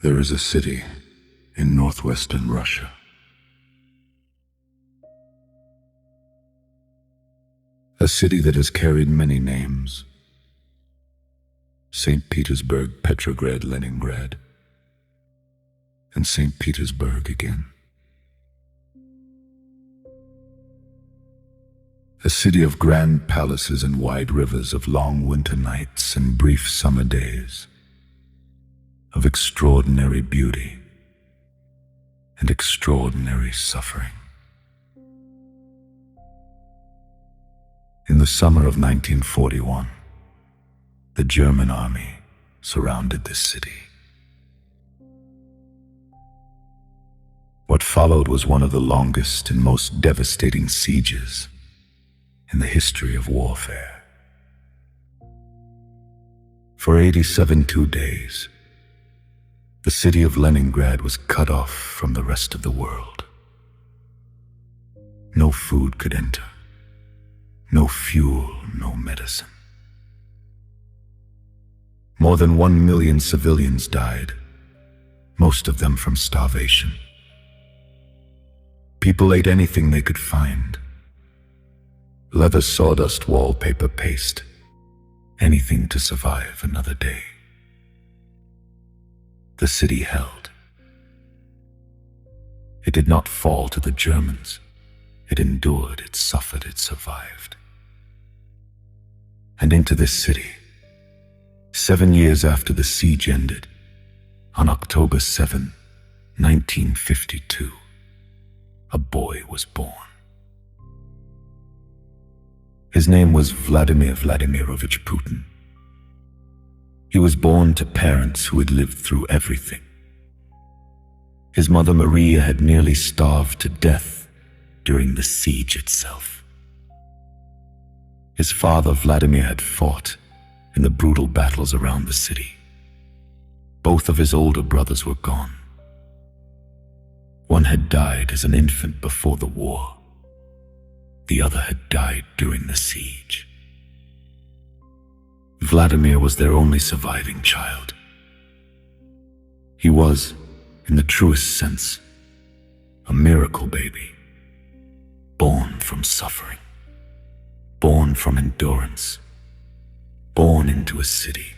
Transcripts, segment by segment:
There is a city in northwestern Russia. A city that has carried many names. Saint Petersburg, Petrograd, Leningrad, and Saint Petersburg again. A city of grand palaces and wide rivers, of long winter nights and brief summer days, of extraordinary beauty and extraordinary suffering. In the summer of 1941, the German army surrounded this city. What followed was one of the longest and most devastating sieges in the history of warfare. For 82 days, the city of Leningrad was cut off from the rest of the world. No food could enter, no fuel, no medicine. More than 1 million civilians died, most of them from starvation. People ate anything they could find. Leather, sawdust, wallpaper, paste, anything to survive another day. The city held. It did not fall to the Germans. It endured, it suffered, it survived. And into this city, 7 years after the siege ended, on October 7, 1952, a boy was born. His name was Vladimir Vladimirovich Putin. He was born to parents who had lived through everything. His mother Maria had nearly starved to death during the siege itself. His father Vladimir had fought in the brutal battles around the city. Both of his older brothers were gone. One had died as an infant before the war. The other had died during the siege. Vladimir was their only surviving child. He was, in the truest sense, a miracle baby, born from suffering, born from endurance, born into a city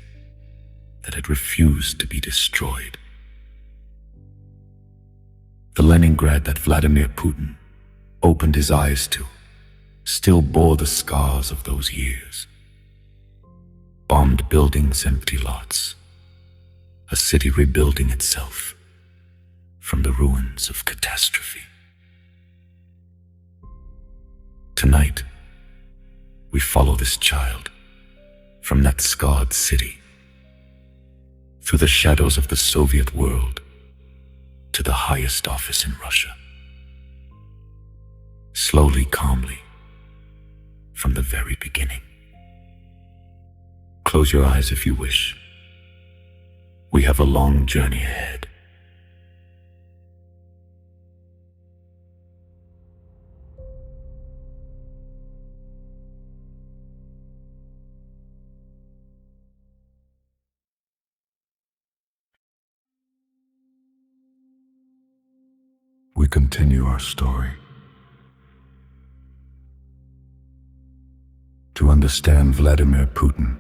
that had refused to be destroyed. The Leningrad that Vladimir Putin opened his eyes to still bore the scars of those years. Bombed buildings, empty lots, a city rebuilding itself from the ruins of catastrophe. Tonight, we follow this child from that scarred city, through the shadows of the Soviet world, to the highest office in Russia. Slowly, calmly, from the very beginning. Close your eyes if you wish. We have a long journey ahead. We continue our story. To understand Vladimir Putin,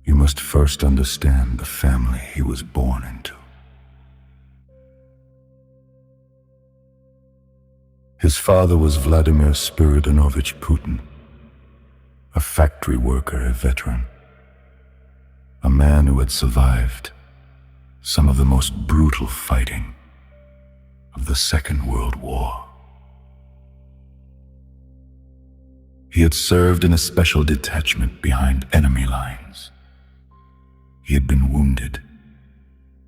you must first understand the family he was born into. His father was Vladimir Spiridonovich Putin, a factory worker, a veteran, a man who had survived some of the most brutal fighting of the Second World War. He had served in a special detachment behind enemy lines. He had been wounded,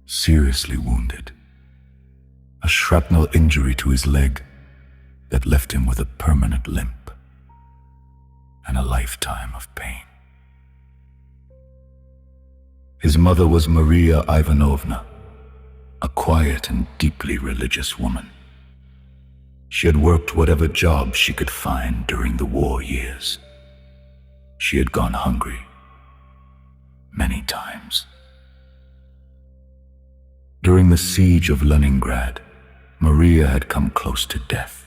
seriously wounded, a shrapnel injury to his leg that left him with a permanent limp and a lifetime of pain. His mother was Maria Ivanovna, a quiet and deeply religious woman. She had worked whatever job she could find during the war years. She had gone hungry many times. During the siege of Leningrad, Maria had come close to death.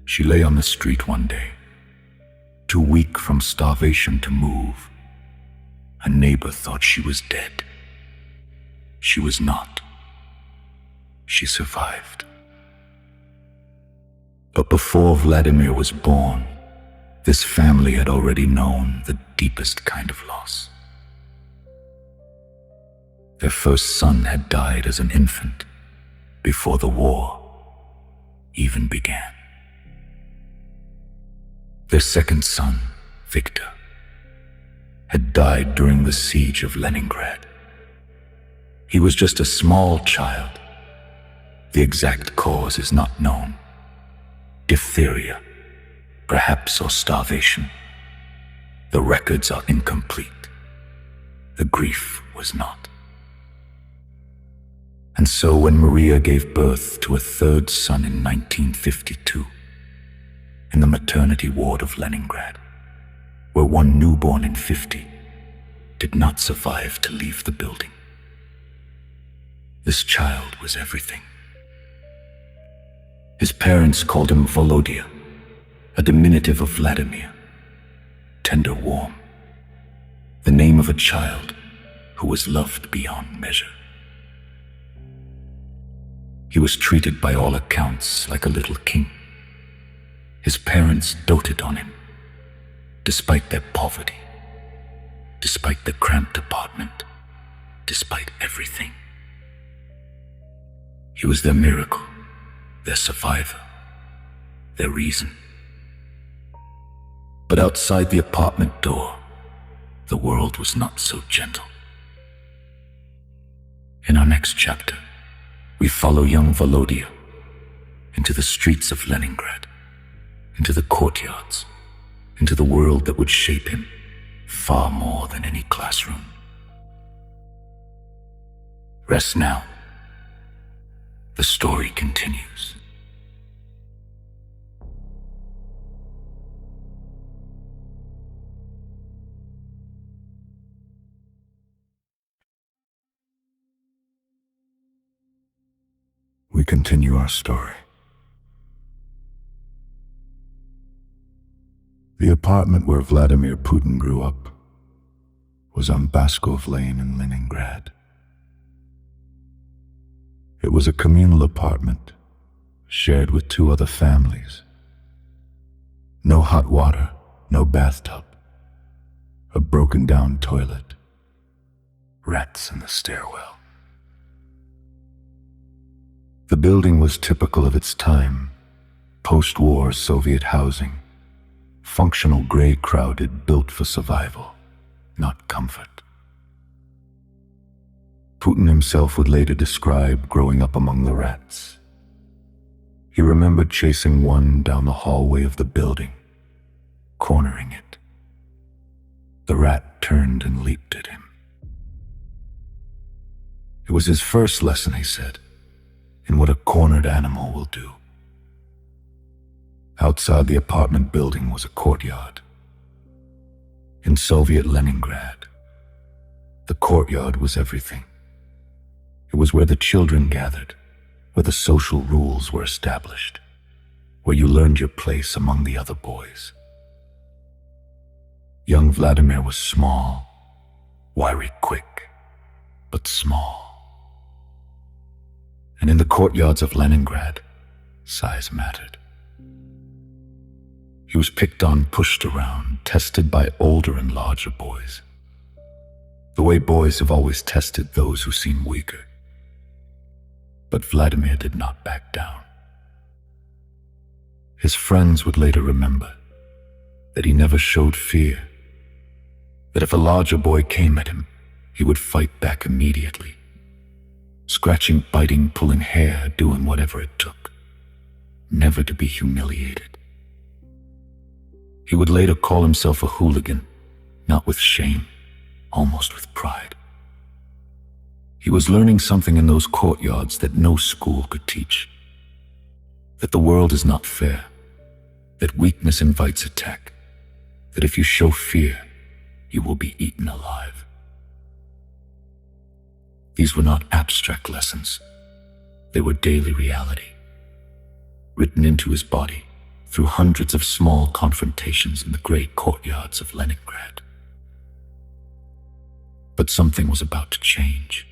She lay on the street one day, too weak from starvation to move. A neighbor thought she was dead. She was not. She survived. But before Vladimir was born, this family had already known the deepest kind of loss. Their first son had died as an infant, before the war even began. Their second son, Victor, had died during the siege of Leningrad. He was just a small child. The exact cause is not known. Diphtheria, perhaps, or starvation. The records are incomplete. The grief was not. And so when Maria gave birth to a third son in 1952, in the maternity ward of Leningrad, where one newborn in 50 did not survive to leave the building, this child was everything. His parents called him Volodya, a diminutive of Vladimir, tender, warm, the name of a child who was loved beyond measure. He was treated by all accounts like a little king. His parents doted on him, despite their poverty, despite the cramped apartment, despite everything. He was their miracle, their survivor, their reason. But outside the apartment door, the world was not so gentle. In our next chapter, we follow young Volodya into the streets of Leningrad, into the courtyards, into the world that would shape him far more than any classroom. Rest now. The story continues. We continue our story. The apartment where Vladimir Putin grew up was on Baskov Lane in Leningrad. It was a communal apartment shared with 2 other families. No hot water, no bathtub, a broken down toilet, rats in the stairwell. The building was typical of its time, post-war Soviet housing, functional, gray, crowded, built for survival, not comfort. Putin himself would later describe growing up among the rats. He remembered chasing one down the hallway of the building, cornering it. The rat turned and leaped at him. It was his first lesson, he said, in what a cornered animal will do. Outside the apartment building was a courtyard. In Soviet Leningrad, the courtyard was everything. It was where the children gathered, where the social rules were established, where you learned your place among the other boys. Young Vladimir was small, wiry, quick, but small. And in the courtyards of Leningrad, size mattered. He was picked on, pushed around, tested by older and larger boys, the way boys have always tested those who seem weaker. But Vladimir did not back down. His friends would later remember that he never showed fear, that if a larger boy came at him, he would fight back immediately, scratching, biting, pulling hair, doing whatever it took, never to be humiliated. He would later call himself a hooligan, not with shame, almost with pride. He was learning something in those courtyards that no school could teach, that the world is not fair, that weakness invites attack, that if you show fear, you will be eaten alive. These were not abstract lessons. They were daily reality, written into his body through hundreds of small confrontations in the great courtyards of Leningrad. But something was about to change.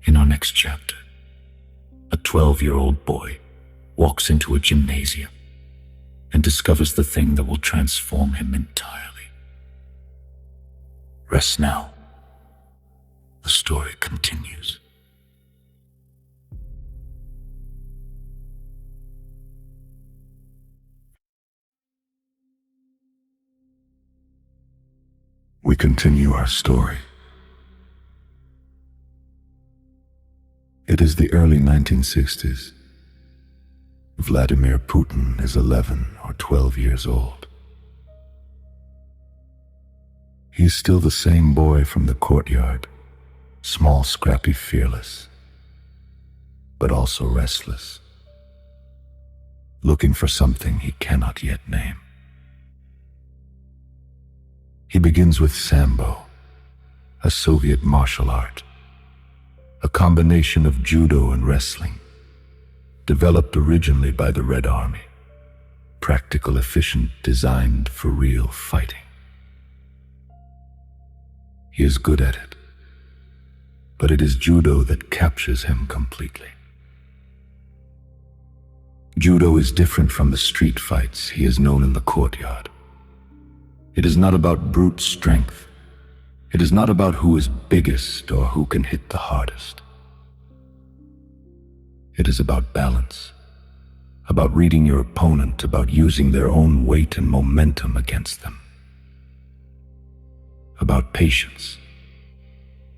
In our next chapter, a 12-year-old boy walks into a gymnasium and discovers the thing that will transform him entirely. Rest now. The story continues. We continue our story. It is the early 1960s. Vladimir Putin is 11 or 12 years old. He is still the same boy from the courtyard, small, scrappy, fearless, but also restless, looking for something he cannot yet name. He begins with Sambo, a Soviet martial art, a combination of judo and wrestling, developed originally by the Red Army, practical, efficient, designed for real fighting. He is good at it, but it is judo that captures him completely. Judo is different from the street fights he has known in the courtyard. It is not about brute strength. It is not about who is biggest or who can hit the hardest. It is about balance, about reading your opponent, about using their own weight and momentum against them, about patience,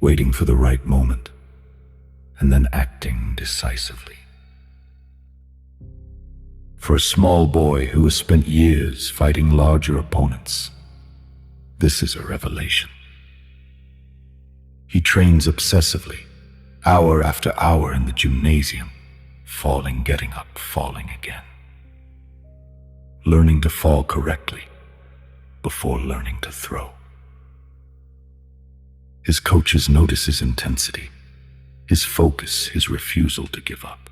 waiting for the right moment, and then acting decisively. For a small boy who has spent years fighting larger opponents, this is a revelation. He trains obsessively, hour after hour in the gymnasium, falling, getting up, falling again, learning to fall correctly before learning to throw. His coaches notice his intensity, his focus, his refusal to give up.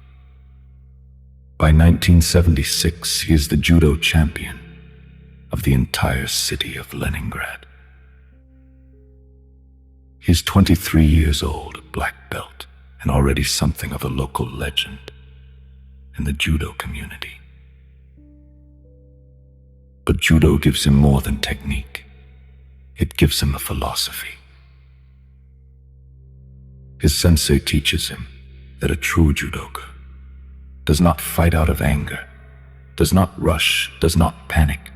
By 1976, he is the judo champion of the entire city of Leningrad. He is 23 years old, a black belt, and already something of a local legend in the judo community. But judo gives him more than technique. It gives him a philosophy. His sensei teaches him that a true judoka does not fight out of anger, does not rush, does not panic,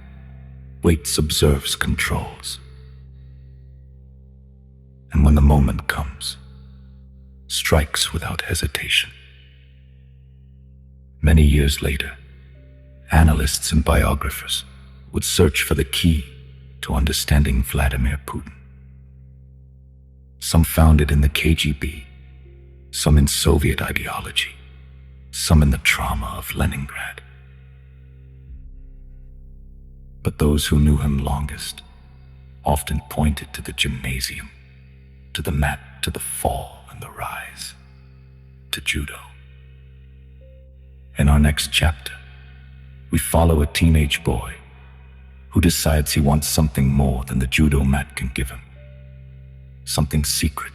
waits, observes, controls. And when the moment comes, strikes without hesitation. Many years later, analysts and biographers would search for the key to understanding Vladimir Putin. Some found it in the KGB, some in Soviet ideology, some in the trauma of Leningrad. But those who knew him longest often pointed to the gymnasium, to the mat, to the fall and the rise, to judo. In our next chapter, we follow a teenage boy who decides he wants something more than the judo mat can give him. Something secret,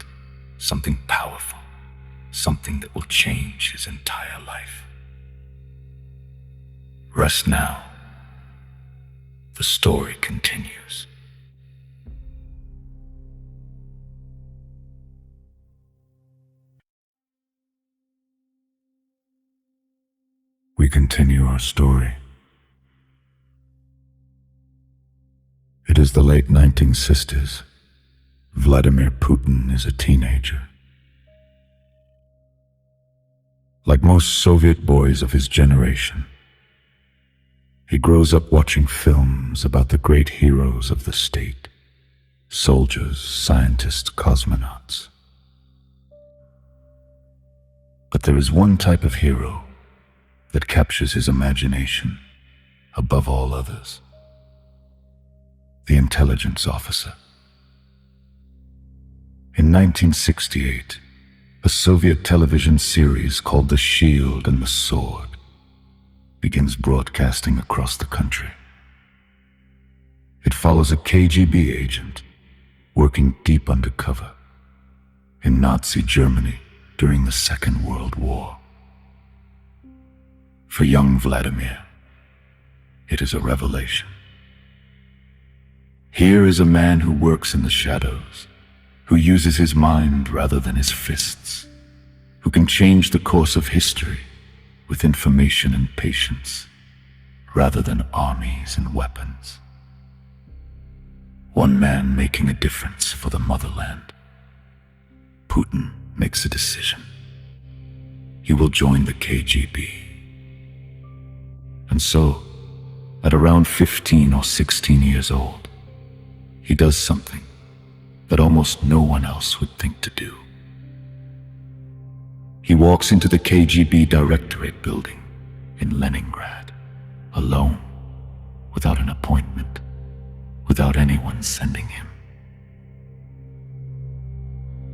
something powerful, something that will change his entire life. Rest now. The story continues. We continue our story. It is the late 1960s. Vladimir Putin is a teenager. Like most Soviet boys of his generation, he grows up watching films about the great heroes of the state, soldiers, scientists, cosmonauts. But there is one type of hero that captures his imagination above all others: the intelligence officer. In 1968, A Soviet television series called The Shield and the Sword begins broadcasting across the country. It follows a KGB agent working deep undercover in Nazi Germany during the Second World War. For young Vladimir, it is a revelation. Here is a man who works in the shadows, who uses his mind rather than his fists, who can change the course of history with information and patience rather than armies and weapons. One man making a difference for the motherland. Putin makes a decision. He will join the KGB. And so, at around 15 or 16 years old, he does something that almost no one else would think to do. He walks into the KGB Directorate building in Leningrad, alone, without an appointment, without anyone sending him.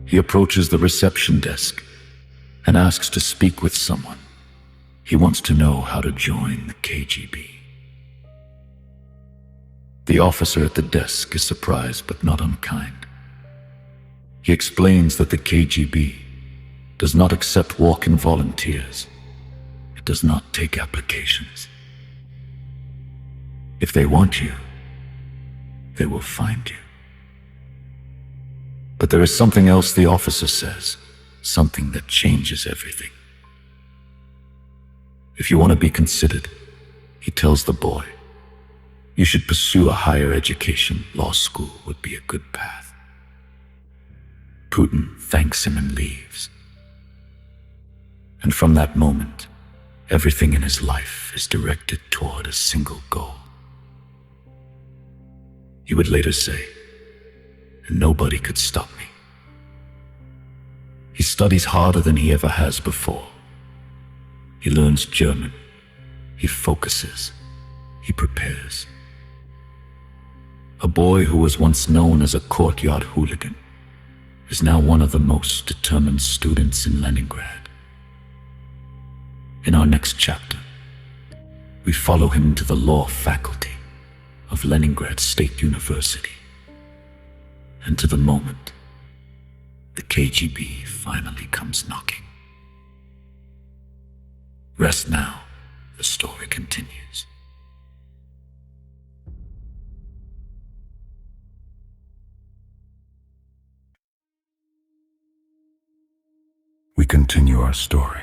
He approaches the reception desk and asks to speak with someone. He wants to know how to join the KGB. The officer at the desk is surprised but not unkind. He explains that the KGB does not accept walk-in volunteers. It does not take applications. If they want you, they will find you. But there is something else the officer says, something that changes everything. If you want to be considered, he tells the boy, you should pursue a higher education. Law school would be a good path. Putin thanks him and leaves. And from that moment, everything in his life is directed toward a single goal. He would later say, nobody could stop me. He studies harder than he ever has before. He learns German. He focuses. He prepares. A boy who was once known as a courtyard hooligan is now one of the most determined students in Leningrad. In our next chapter, we follow him to the law faculty of Leningrad State University, and to the moment the KGB finally comes knocking. Rest now, the story continues. We continue our story.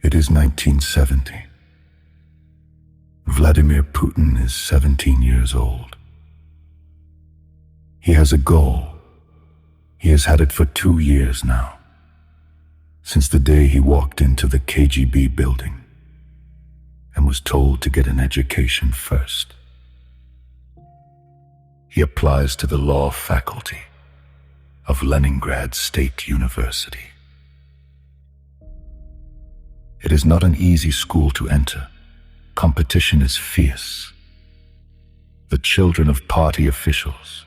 It is 1970. Vladimir Putin is 17 years old. He has a goal. He has had it for 2 years now, since the day he walked into the KGB building and was told to get an education first. He applies to the law faculty of Leningrad State University. It is not an easy school to enter. Competition is fierce. The children of party officials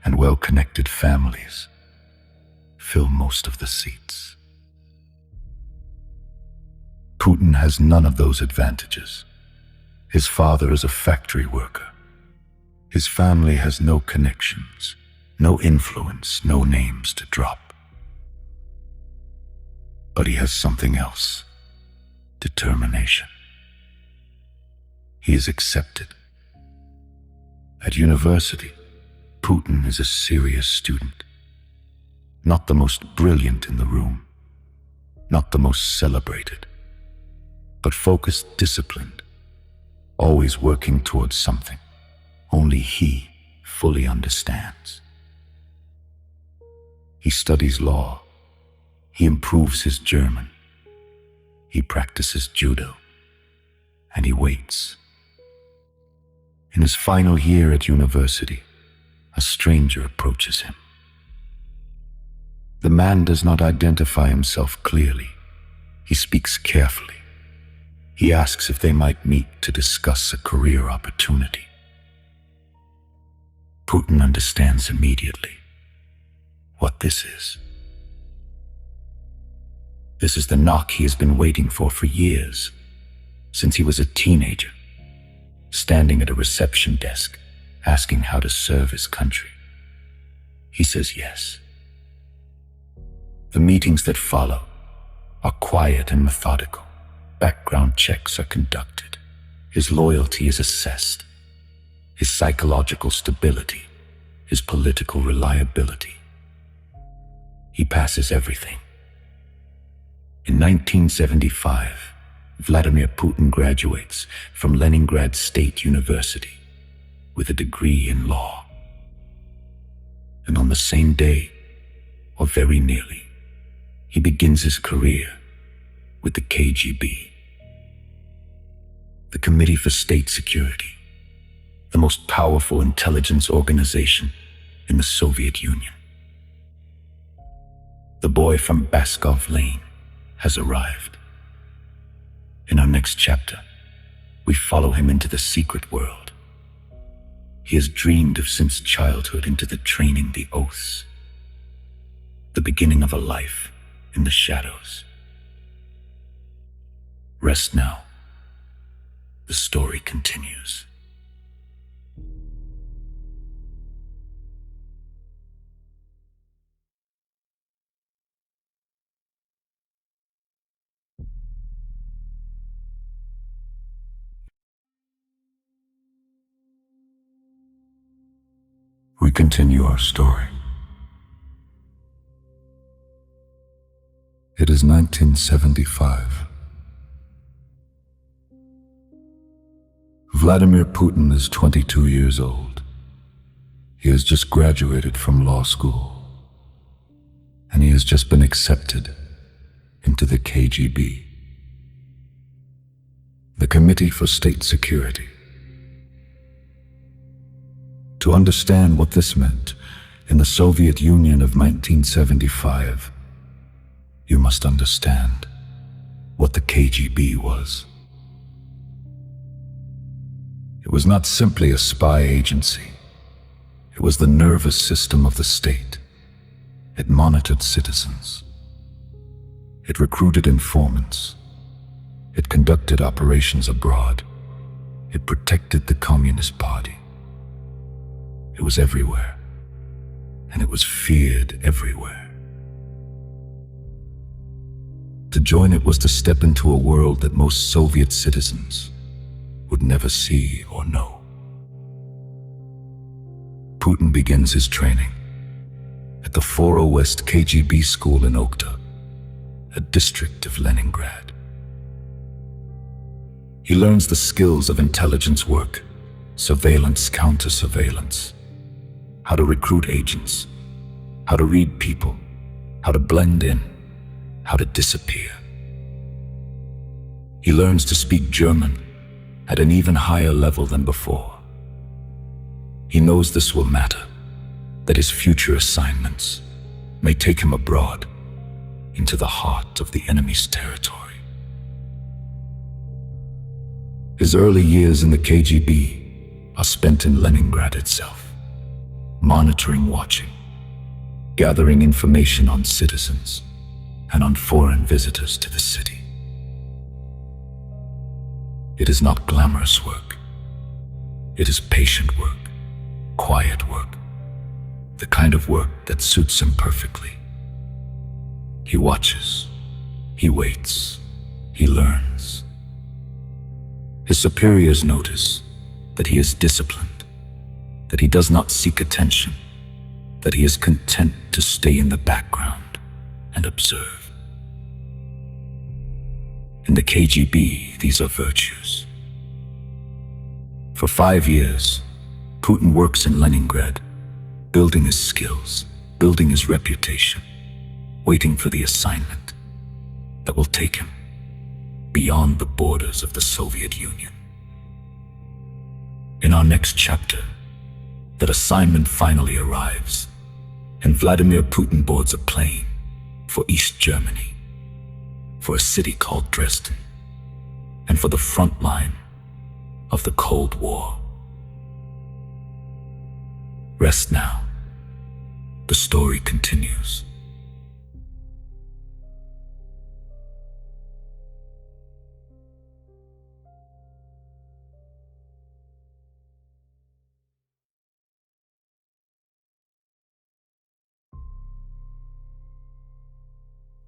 and well-connected families fill most of the seats. Putin has none of those advantages. His father is a factory worker. His family has no connections, no influence, no names to drop. But he has something else: determination. He is accepted. At university, Putin is a serious student. Not the most brilliant in the room, not the most celebrated, but focused, disciplined, always working towards something only he fully understands. He studies law. He improves his German. He practices judo. And he waits. In his final year at university, a stranger approaches him. The man does not identify himself clearly. He speaks carefully. He asks if they might meet to discuss a career opportunity. Putin understands immediately. what this is. This is the knock he has been waiting for years, since he was a teenager, standing at a reception desk, asking how to serve his country. He says yes. The meetings that follow are quiet and methodical. Background checks are conducted. His loyalty is assessed. His psychological stability, his political reliability. He passes everything. In 1975, Vladimir Putin graduates from Leningrad State University with a degree in law. And on the same day, or very nearly, he begins his career with the KGB, the Committee for State Security, the most powerful intelligence organization in the Soviet Union. The boy from Baskov Lane has arrived. In our next chapter, we follow him into the secret world he has dreamed of since childhood, into the training, the oaths, the beginning of a life in the shadows. Rest now. The story continues. We continue our story. It is 1975. Vladimir Putin is 22 years old. He has just graduated from law school, and he has just been accepted into the KGB, the Committee for State Security. To understand what this meant in the Soviet Union of 1975, you must understand what the KGB was. It was not simply a spy agency. It was the nervous system of the state. It monitored citizens. It recruited informants. It conducted operations abroad. It protected the Communist Party. It was everywhere, and it was feared everywhere. To join it was to step into a world that most Soviet citizens would never see or know. Putin begins his training at the 40 West KGB school in Okhta, a district of Leningrad. He learns the skills of intelligence work, surveillance, counter-surveillance, how to recruit agents, how to read people, how to blend in, how to disappear. He learns to speak German at an even higher level than before. He knows this will matter, that his future assignments may take him abroad into the heart of the enemy's territory. His early years in the KGB are spent in Leningrad itself, monitoring, watching, gathering information on citizens and on foreign visitors to the city. It is not glamorous work. It is patient work, quiet work, the kind of work that suits him perfectly. He watches, he waits, he learns. His superiors notice that he is disciplined, that he does not seek attention, that he is content to stay in the background and observe. In the KGB, these are virtues. For 5 years, Putin works in Leningrad, building his skills, building his reputation, waiting for the assignment that will take him beyond the borders of the Soviet Union. In our next chapter, that assignment finally arrives, and Vladimir Putin boards a plane for East Germany, for a city called Dresden, and for the front line of the Cold War. Rest now. the story continues.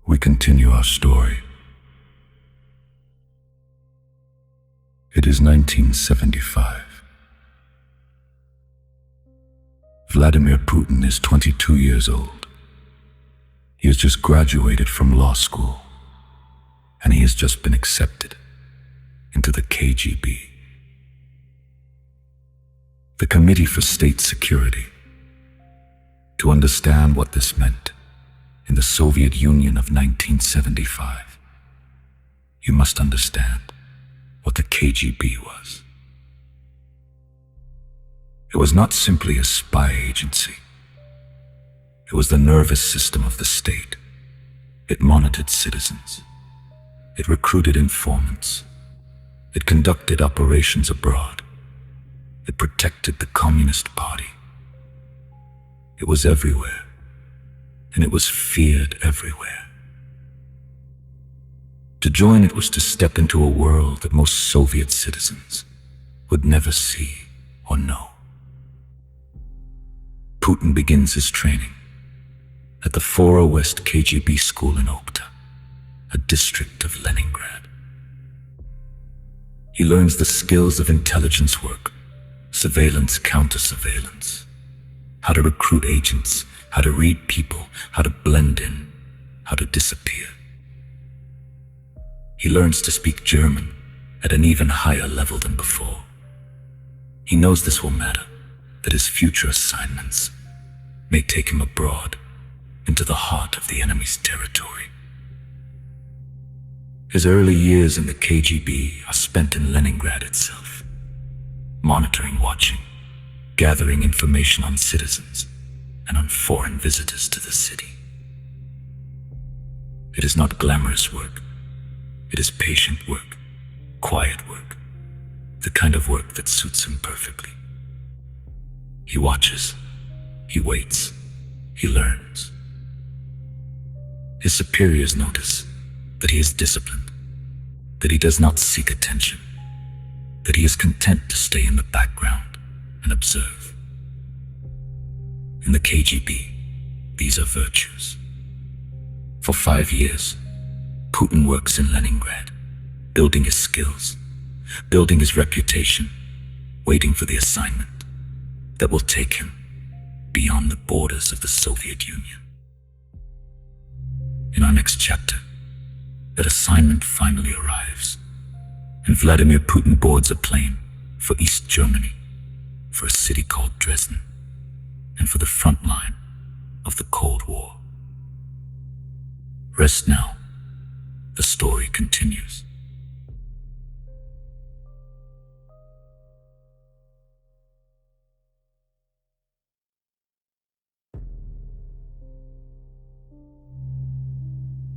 We continue our story. It is 1975. Vladimir Putin is 22 years old. He has just graduated from law school, and he has just been accepted into the KGB. The Committee for State Security. To understand what this meant in the Soviet Union of 1975, you must understand what the KGB was. It was not simply a spy agency. It was the nervous system of the state. It monitored citizens. It recruited informants. It conducted operations abroad. It protected the Communist Party. It was everywhere, and it was feared everywhere. To join it was to step into a world that most Soviet citizens would never see or know. Putin begins his training at the Fora West KGB school in Okta, a district of Leningrad. He learns the skills of intelligence work, surveillance, counter-surveillance, how to recruit agents, how to read people, how to blend in, how to disappear. He learns to speak German at an even higher level than before. He knows this will matter, that his future assignments may take him abroad into the heart of the enemy's territory. His early years in the KGB are spent in Leningrad itself, monitoring, watching, gathering information on citizens and on foreign visitors to the city. It is not glamorous work. It is patient work, quiet work, the kind of work that suits him perfectly. He watches, he waits, he learns. His superiors notice that he is disciplined, that he does not seek attention, that he is content to stay in the background and observe. In the KGB, these are virtues. For 5 years, Putin works in Leningrad, building his skills, building his reputation, waiting for the assignment that will take him beyond the borders of the Soviet Union. In our next chapter, that assignment finally arrives, and Vladimir Putin boards a plane for East Germany, for a city called Dresden, and for the front line of the Cold War. Rest now. The story continues.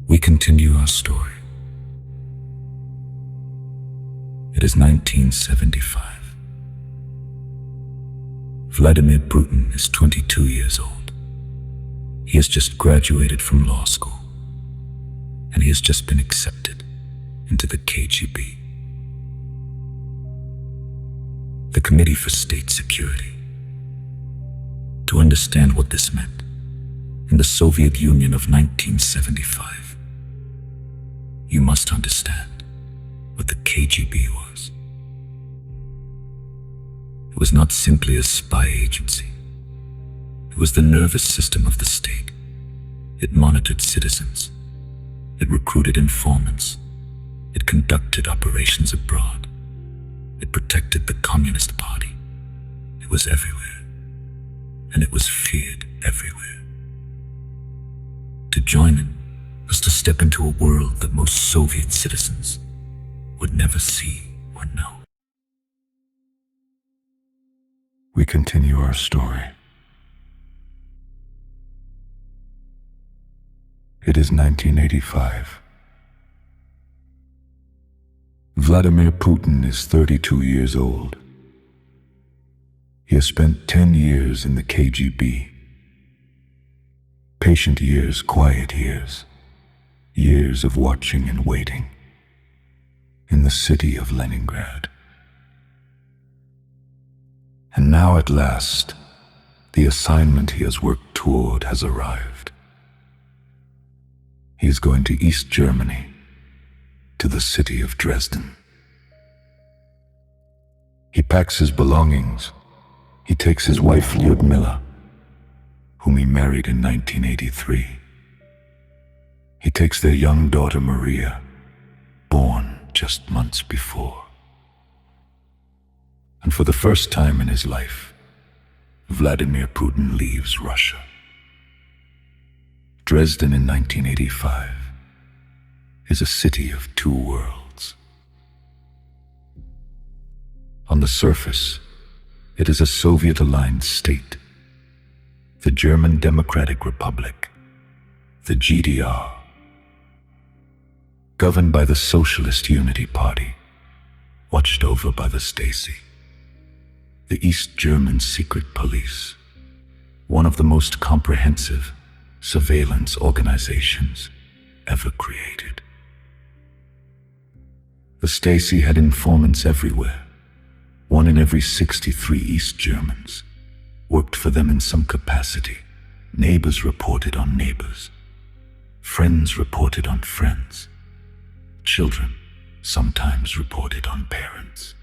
We continue our story. It is 1975. Vladimir Putin is 22 years old. He has just graduated from law school, and he has just been accepted into the KGB. The Committee for State Security. To understand what this meant in the Soviet Union of 1975, you must understand what the KGB was. It was not simply a spy agency. It was the nervous system of the state. It monitored citizens. It recruited informants. It conducted operations abroad. It protected the Communist Party. It was everywhere, and it was feared everywhere. To join it was to step into a world that most Soviet citizens would never see or know. We continue our story. It is 1985. Vladimir Putin is 32 years old. He has spent 10 years in the KGB. Patient years, quiet years, years of watching and waiting in the city of Leningrad. And now at last, the assignment he has worked toward has arrived. He is going to East Germany, to the city of Dresden. He packs his belongings. He takes his wife Lyudmila, whom he married in 1983. He takes their young daughter Maria, born just months before. And for the first time in his life, Vladimir Putin leaves Russia. Dresden in 1985 is a city of two worlds. On the surface, it is a Soviet-aligned state, the German Democratic Republic, the GDR, governed by the Socialist Unity Party, watched over by the Stasi, the East German secret police, one of the most comprehensive surveillance organizations ever created. The Stasi had informants everywhere. One in every 63 East Germans worked for them in some capacity. Neighbors reported on neighbors. Friends reported on friends. Children sometimes reported on parents.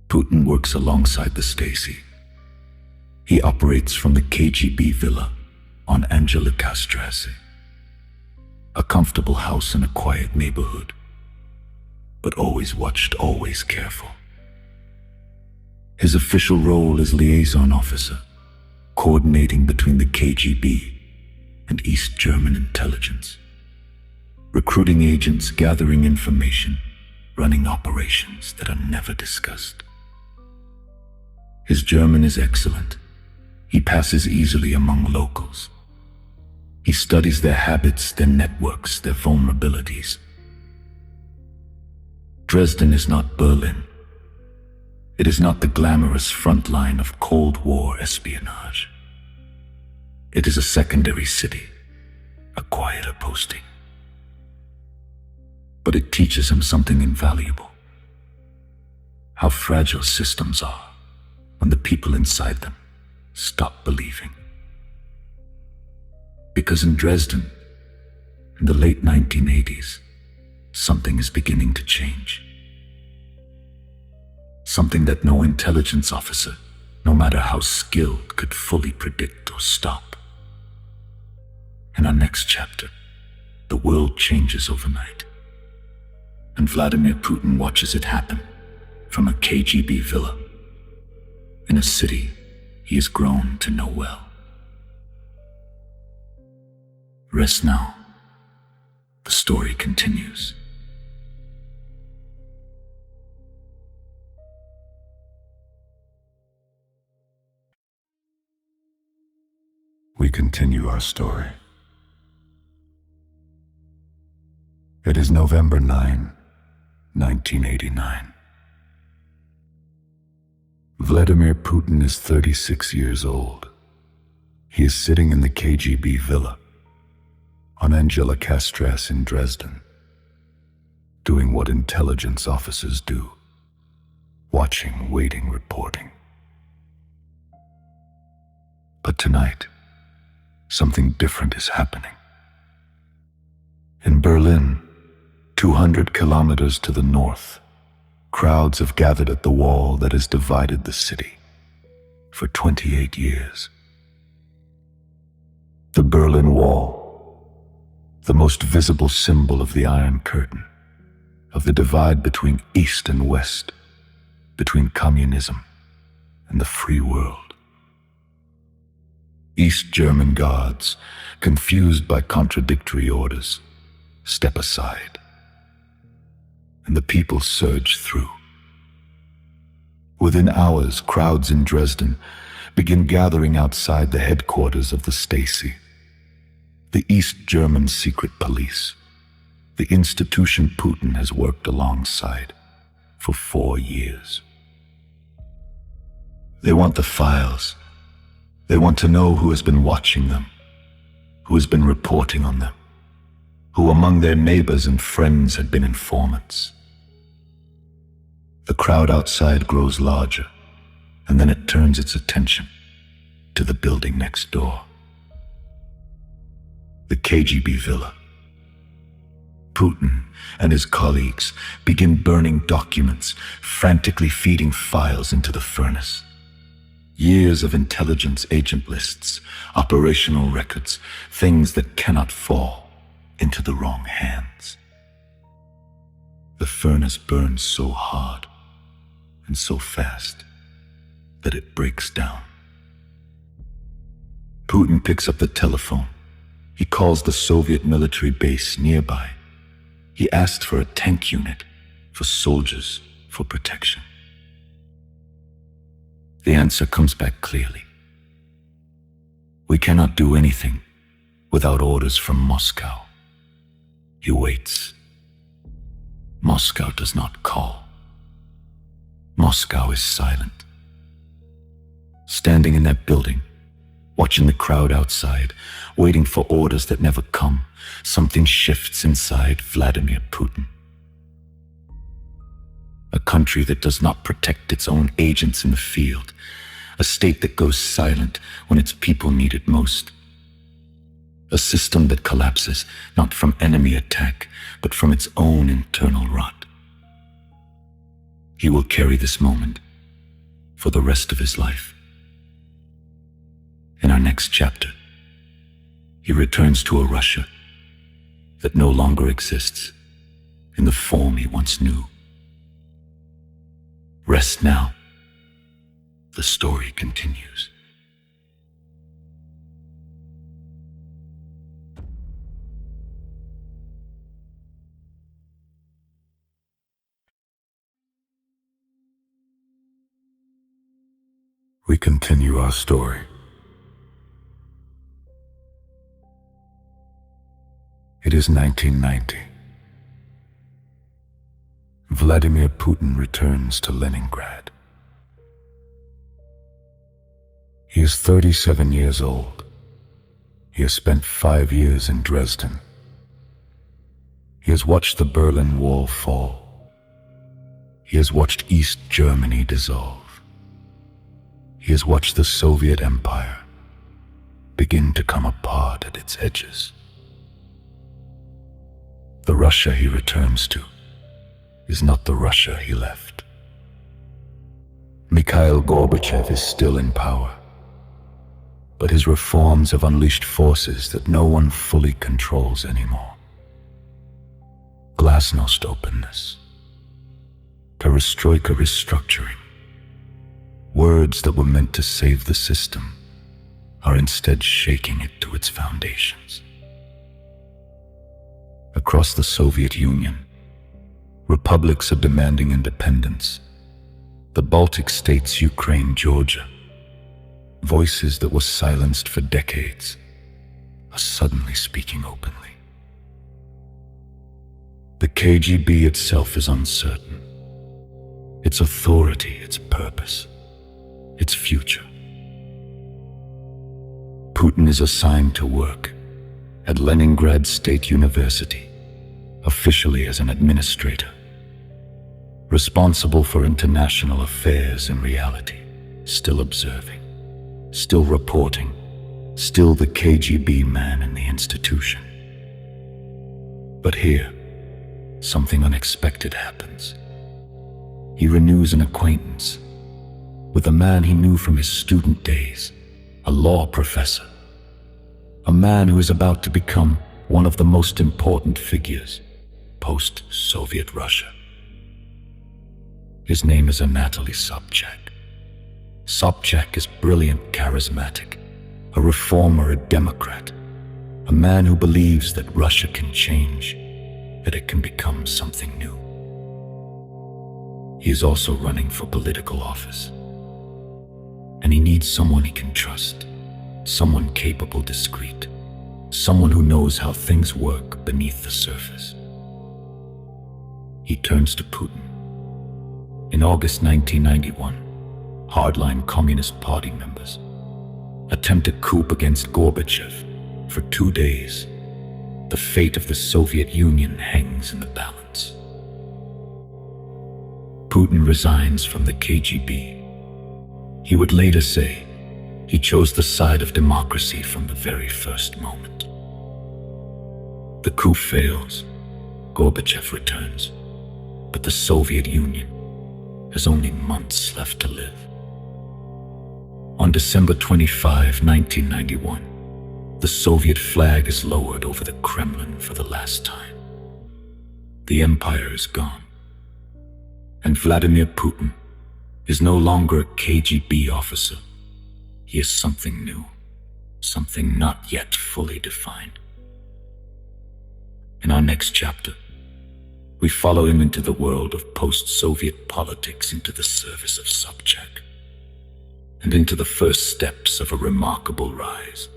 Putin works alongside the Stasi. He operates from the KGB villa on Angelika Strasse, a comfortable house in a quiet neighborhood, but always watched, always careful. His official role is liaison officer, coordinating between the KGB and East German intelligence, recruiting agents, gathering information, running operations that are never discussed. His German is excellent. He passes easily among locals. He studies their habits, their networks, their vulnerabilities. Dresden is not Berlin. It is not the glamorous front line of Cold War espionage. It is a secondary city, a quieter posting. But it teaches him something invaluable: how fragile systems are when the people inside them stop believing. Because in Dresden, in the late 1980s, something is beginning to change. Something that no intelligence officer, no matter how skilled, could fully predict or stop. In our next chapter, the world changes overnight, and Vladimir Putin watches it happen from a KGB villa in a city he has grown to know well. Rest now. The story continues. We continue our story. It is November 9, 1989. Vladimir Putin is 36 years old. He is sitting in the KGB villa on Angelika Strasse in Dresden, doing what intelligence officers do: watching, waiting, reporting. But tonight, something different is happening. In Berlin, 200 kilometers to the north, crowds have gathered at the wall that has divided the city for 28 years. The Berlin Wall, the most visible symbol of the Iron Curtain, of the divide between East and West, between communism and the free world. East German guards, confused by contradictory orders, step aside, and the people surge through. Within hours, crowds in Dresden begin gathering outside the headquarters of the Stasi, the East German secret police, the institution Putin has worked alongside for 4 years. They want the files, They want to know who has been watching them, who has been reporting on them, who among their neighbors and friends had been informants. The crowd outside grows larger, and then it turns its attention to the building next door. The KGB villa. Putin and his colleagues begin burning documents, frantically feeding files into the furnace. Years of intelligence agent lists, operational records, things that cannot fall into the wrong hands. The furnace burns so hard and so fast that it breaks down. Putin picks up the telephone. He calls the Soviet military base nearby. He asked for a tank unit, for soldiers, for protection. The answer comes back clearly. We cannot do anything without orders from Moscow. He waits. Moscow does not call. Moscow is silent. Standing in that building, watching the crowd outside, waiting for orders that never come, something shifts inside Vladimir Putin. A country that does not protect its own agents in the field, a state that goes silent when its people need it most. A system that collapses not from enemy attack, but from its own internal rot. He will carry this moment for the rest of his life. In our next chapter, he returns to a Russia that no longer exists in the form he once knew. Rest now. The story continues. We continue our story. It is 1990. Vladimir Putin returns to Leningrad. He is 37 years old. He has spent 5 years in Dresden. He has watched the Berlin Wall fall. He has watched East Germany dissolve. He has watched the Soviet Empire begin to come apart at its edges. The Russia he returns to is not the Russia he left. Mikhail Gorbachev is still in power, but his reforms have unleashed forces that no one fully controls anymore. Glasnost openness, perestroika restructuring. Words that were meant to save the system are instead shaking it to its foundations. Across the Soviet Union, republics are demanding independence. The Baltic states, Ukraine, Georgia, voices that were silenced for decades are suddenly speaking openly. The KGB itself is uncertain. Its authority, its purpose, its future. Putin is assigned to work at Leningrad State University, officially as an administrator, responsible for international affairs in reality, still observing, still reporting, still the KGB man in the institution. But here, something unexpected happens. He renews an acquaintance with a man he knew from his student days, a law professor, a man who is about to become one of the most important figures post-Soviet Russia. His name is Anatoly Sobchak. Sobchak is brilliant, charismatic, a reformer, a democrat, a man who believes that Russia can change, that it can become something new. He is also running for political office, and he needs someone he can trust, someone capable, discreet, someone who knows how things work beneath the surface. He turns to Putin. In August 1991, hardline Communist Party members, attempted coup against Gorbachev. For 2 days, the fate of the Soviet Union hangs in the balance. Putin resigns from the KGB. He would later say he chose the side of democracy from the very first moment. The coup fails, Gorbachev returns, but the Soviet Union has only months left to live. On December 25, 1991, the Soviet flag is lowered over the Kremlin for the last time. The empire is gone, and Vladimir Putin is no longer a KGB officer. He is something new, something not yet fully defined. In our next chapter, we follow him into the world of post-Soviet politics, into the service of Sobchak, and into the first steps of a remarkable rise.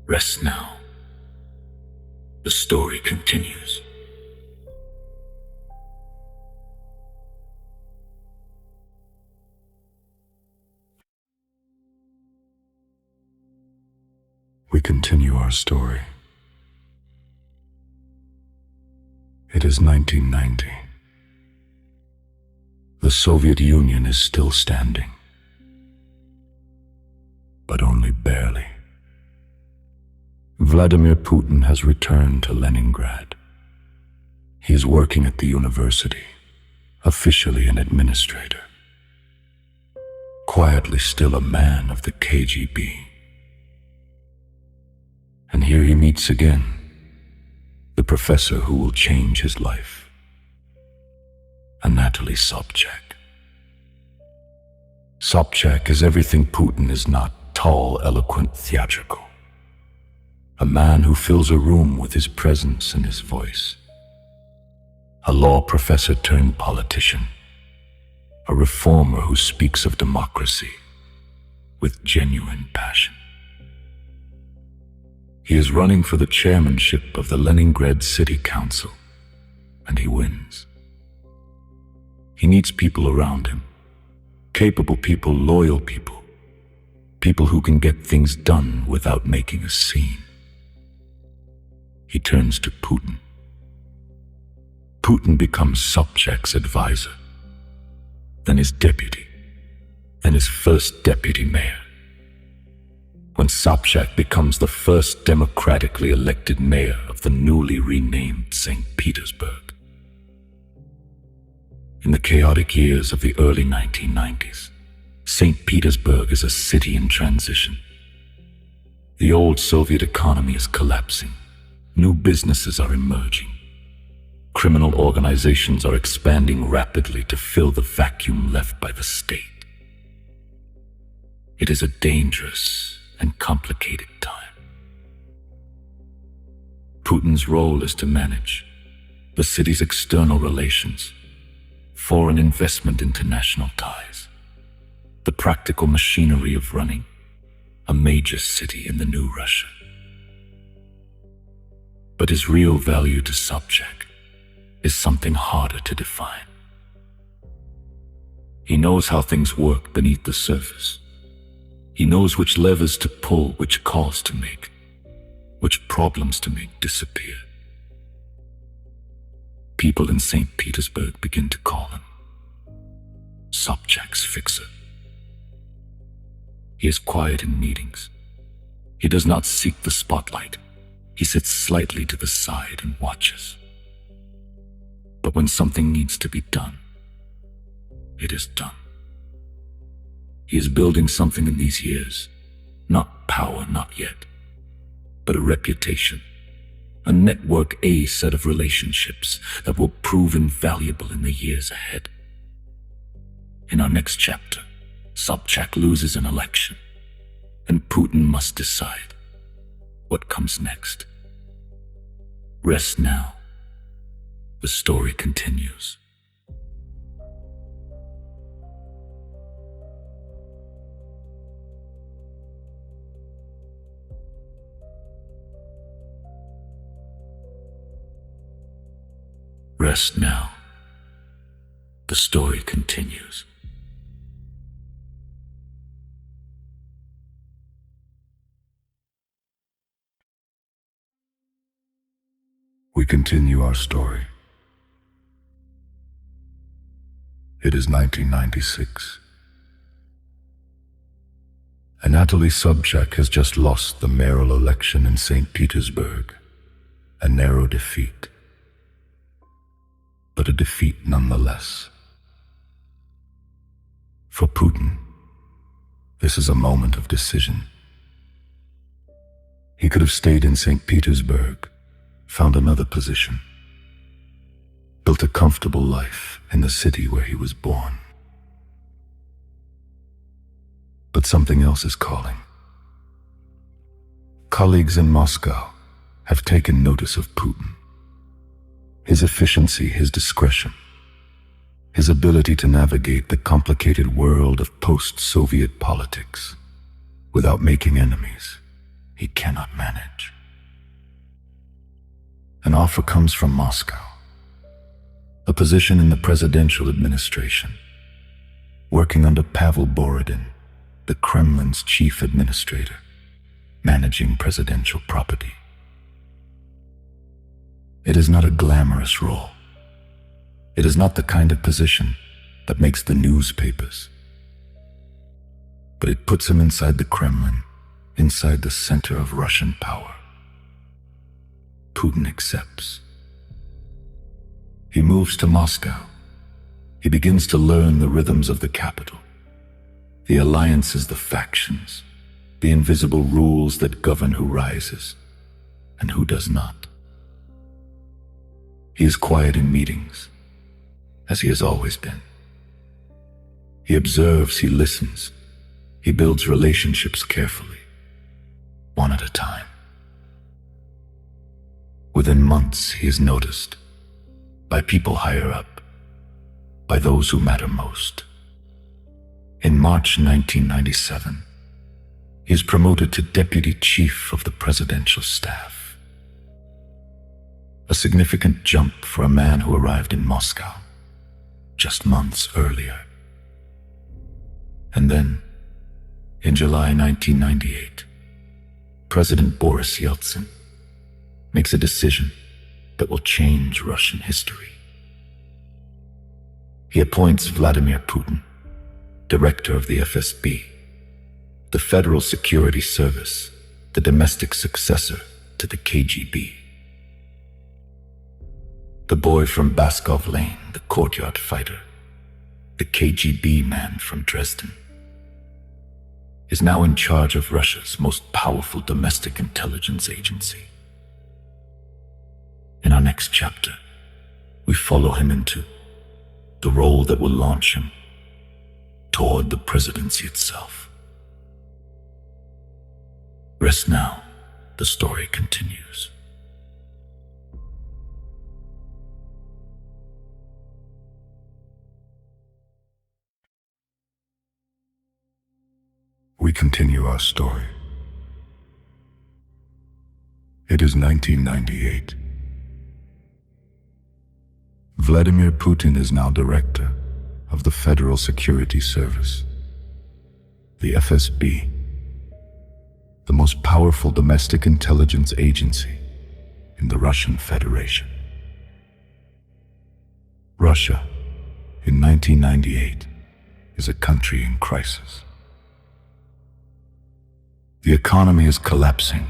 Rest now. The story continues. We continue our story. It is 1990. The Soviet Union is still standing, but only barely. Vladimir Putin has returned to Leningrad. He is working at the university, officially an administrator, quietly still a man of the KGB. And here he meets again the professor who will change his life, Anatoly Sobchak. Sobchak is everything Putin is not: tall, eloquent, theatrical. A man who fills a room with his presence and his voice. A law professor turned politician. A reformer who speaks of democracy with genuine passion. He is running for the chairmanship of the Leningrad City Council, and he wins. He needs people around him, capable people, loyal people, people who can get things done without making a scene. He turns to Putin. Putin becomes Sobchak's advisor, then his deputy, then his first deputy mayor. When Sobchak becomes the first democratically elected mayor of the newly renamed Saint Petersburg. In the chaotic years of the early 1990s, Saint Petersburg is a city in transition. The old Soviet economy is collapsing. New businesses are emerging. Criminal organizations are expanding rapidly to fill the vacuum left by the state. It is a dangerous and complicated time. Putin's role is to manage the city's external relations, foreign investment, international ties, the practical machinery of running a major city in the new Russia. But his real value to Sobchak is something harder to define. He knows how things work beneath the surface. He knows which levers to pull, which calls to make, which problems to make disappear. People in St. Petersburg begin to call him Sobchak's fixer. He is quiet in meetings. He does not seek the spotlight. He sits slightly to the side and watches. But when something needs to be done, it is done. He is building something in these years, not power, not yet, but a reputation, a network, a set of relationships that will prove invaluable in the years ahead. In our next chapter, Sobchak loses an election, and Putin must decide what comes next. Rest now. The story continues. Rest now. The story continues. We continue our story. It is 1996. Anatoly Sobchak has just lost the mayoral election in Saint Petersburg, a narrow defeat, but a defeat nonetheless. For Putin, this is a moment of decision. He could have stayed in St. Petersburg, found another position, built a comfortable life in the city where he was born. But something else is calling. Colleagues in Moscow have taken notice of Putin. His efficiency, his discretion, his ability to navigate the complicated world of post-Soviet politics without making enemies he cannot manage. An offer comes from Moscow, a position in the presidential administration, working under Pavel Borodin, the Kremlin's chief administrator, managing presidential property. It is not a glamorous role. It is not the kind of position that makes the newspapers. But it puts him inside the Kremlin, inside the center of Russian power. Putin accepts. He moves to Moscow. He begins to learn the rhythms of the capital, the alliances, the factions, the invisible rules that govern who rises and who does not. He is quiet in meetings, as he has always been. He observes, he listens, he builds relationships carefully, one at a time. Within months, he is noticed by people higher up, by those who matter most. In March 1997, he is promoted to deputy chief of the presidential staff. A significant jump for a man who arrived in Moscow just months earlier. And then, in July 1998, President Boris Yeltsin makes a decision that will change Russian history. He appoints Vladimir Putin director of the FSB, the Federal Security Service, the domestic successor to the KGB. The boy from Baskov Lane, the Courtyard fighter, the KGB man from Dresden, is now in charge of Russia's most powerful domestic intelligence agency. In our next chapter, we follow him into the role that will launch him toward the presidency itself. Rest now, the story continues. We continue our story. It is 1998. Vladimir Putin is now director of the Federal Security Service, the FSB, the most powerful domestic intelligence agency in the Russian Federation. Russia, in 1998, is a country in crisis. The economy is collapsing,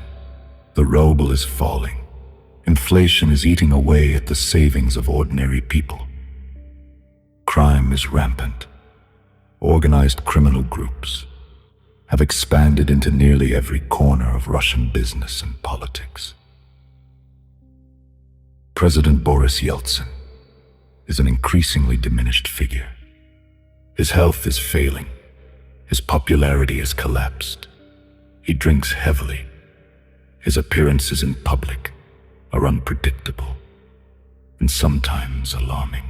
the ruble is falling, inflation is eating away at the savings of ordinary people. Crime is rampant. Organized criminal groups have expanded into nearly every corner of Russian business and politics. President Boris Yeltsin is an increasingly diminished figure. His health is failing. His popularity has collapsed. He drinks heavily. His appearances in public are unpredictable and sometimes alarming.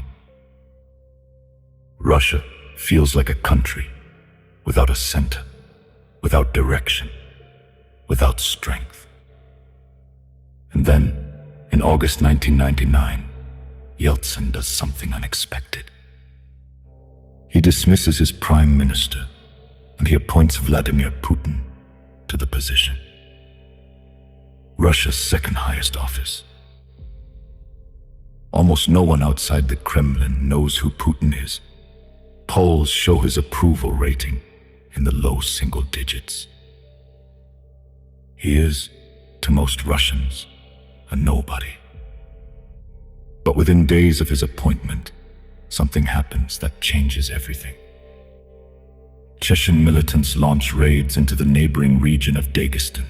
Russia feels like a country without a center, without direction, without strength. And then, in August 1999, Yeltsin does something unexpected. He dismisses his prime minister and he appoints Vladimir Putin to the position. Russia's second highest office. Almost no one outside the Kremlin knows who Putin is. Polls show his approval rating in the low single digits. He is, to most Russians, a nobody. But within days of his appointment, something happens that changes everything. Chechen militants launch raids into the neighboring region of Dagestan,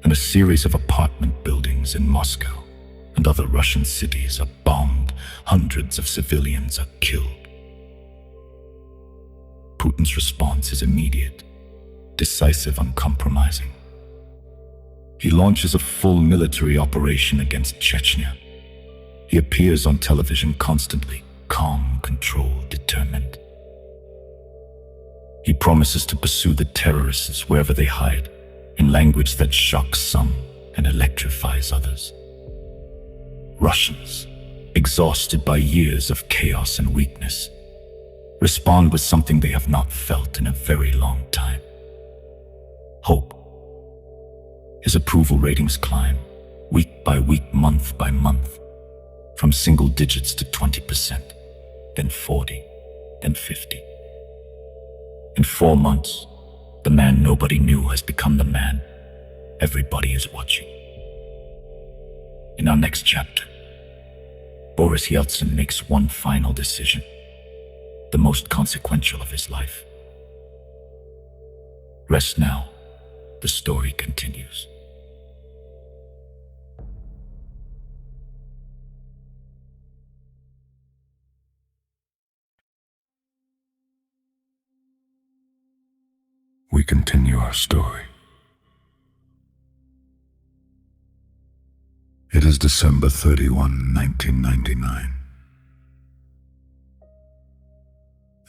and a series of apartment buildings in Moscow and other Russian cities are bombed. Hundreds of civilians are killed. Putin's response is immediate, decisive, uncompromising. He launches a full military operation against Chechnya. He appears on television constantly, calm, controlled, determined. He promises to pursue the terrorists wherever they hide, in language that shocks some and electrifies others. Russians, exhausted by years of chaos and weakness, respond with something they have not felt in a very long time: hope. His approval ratings climb, week by week, month by month, from single digits to 20%, then 40, then 50. In 4 months, the man nobody knew has become the man everybody is watching. In our next chapter, Boris Yeltsin makes one final decision, the most consequential of his life. Rest now, the story continues. We continue our story. It is December 31, 1999.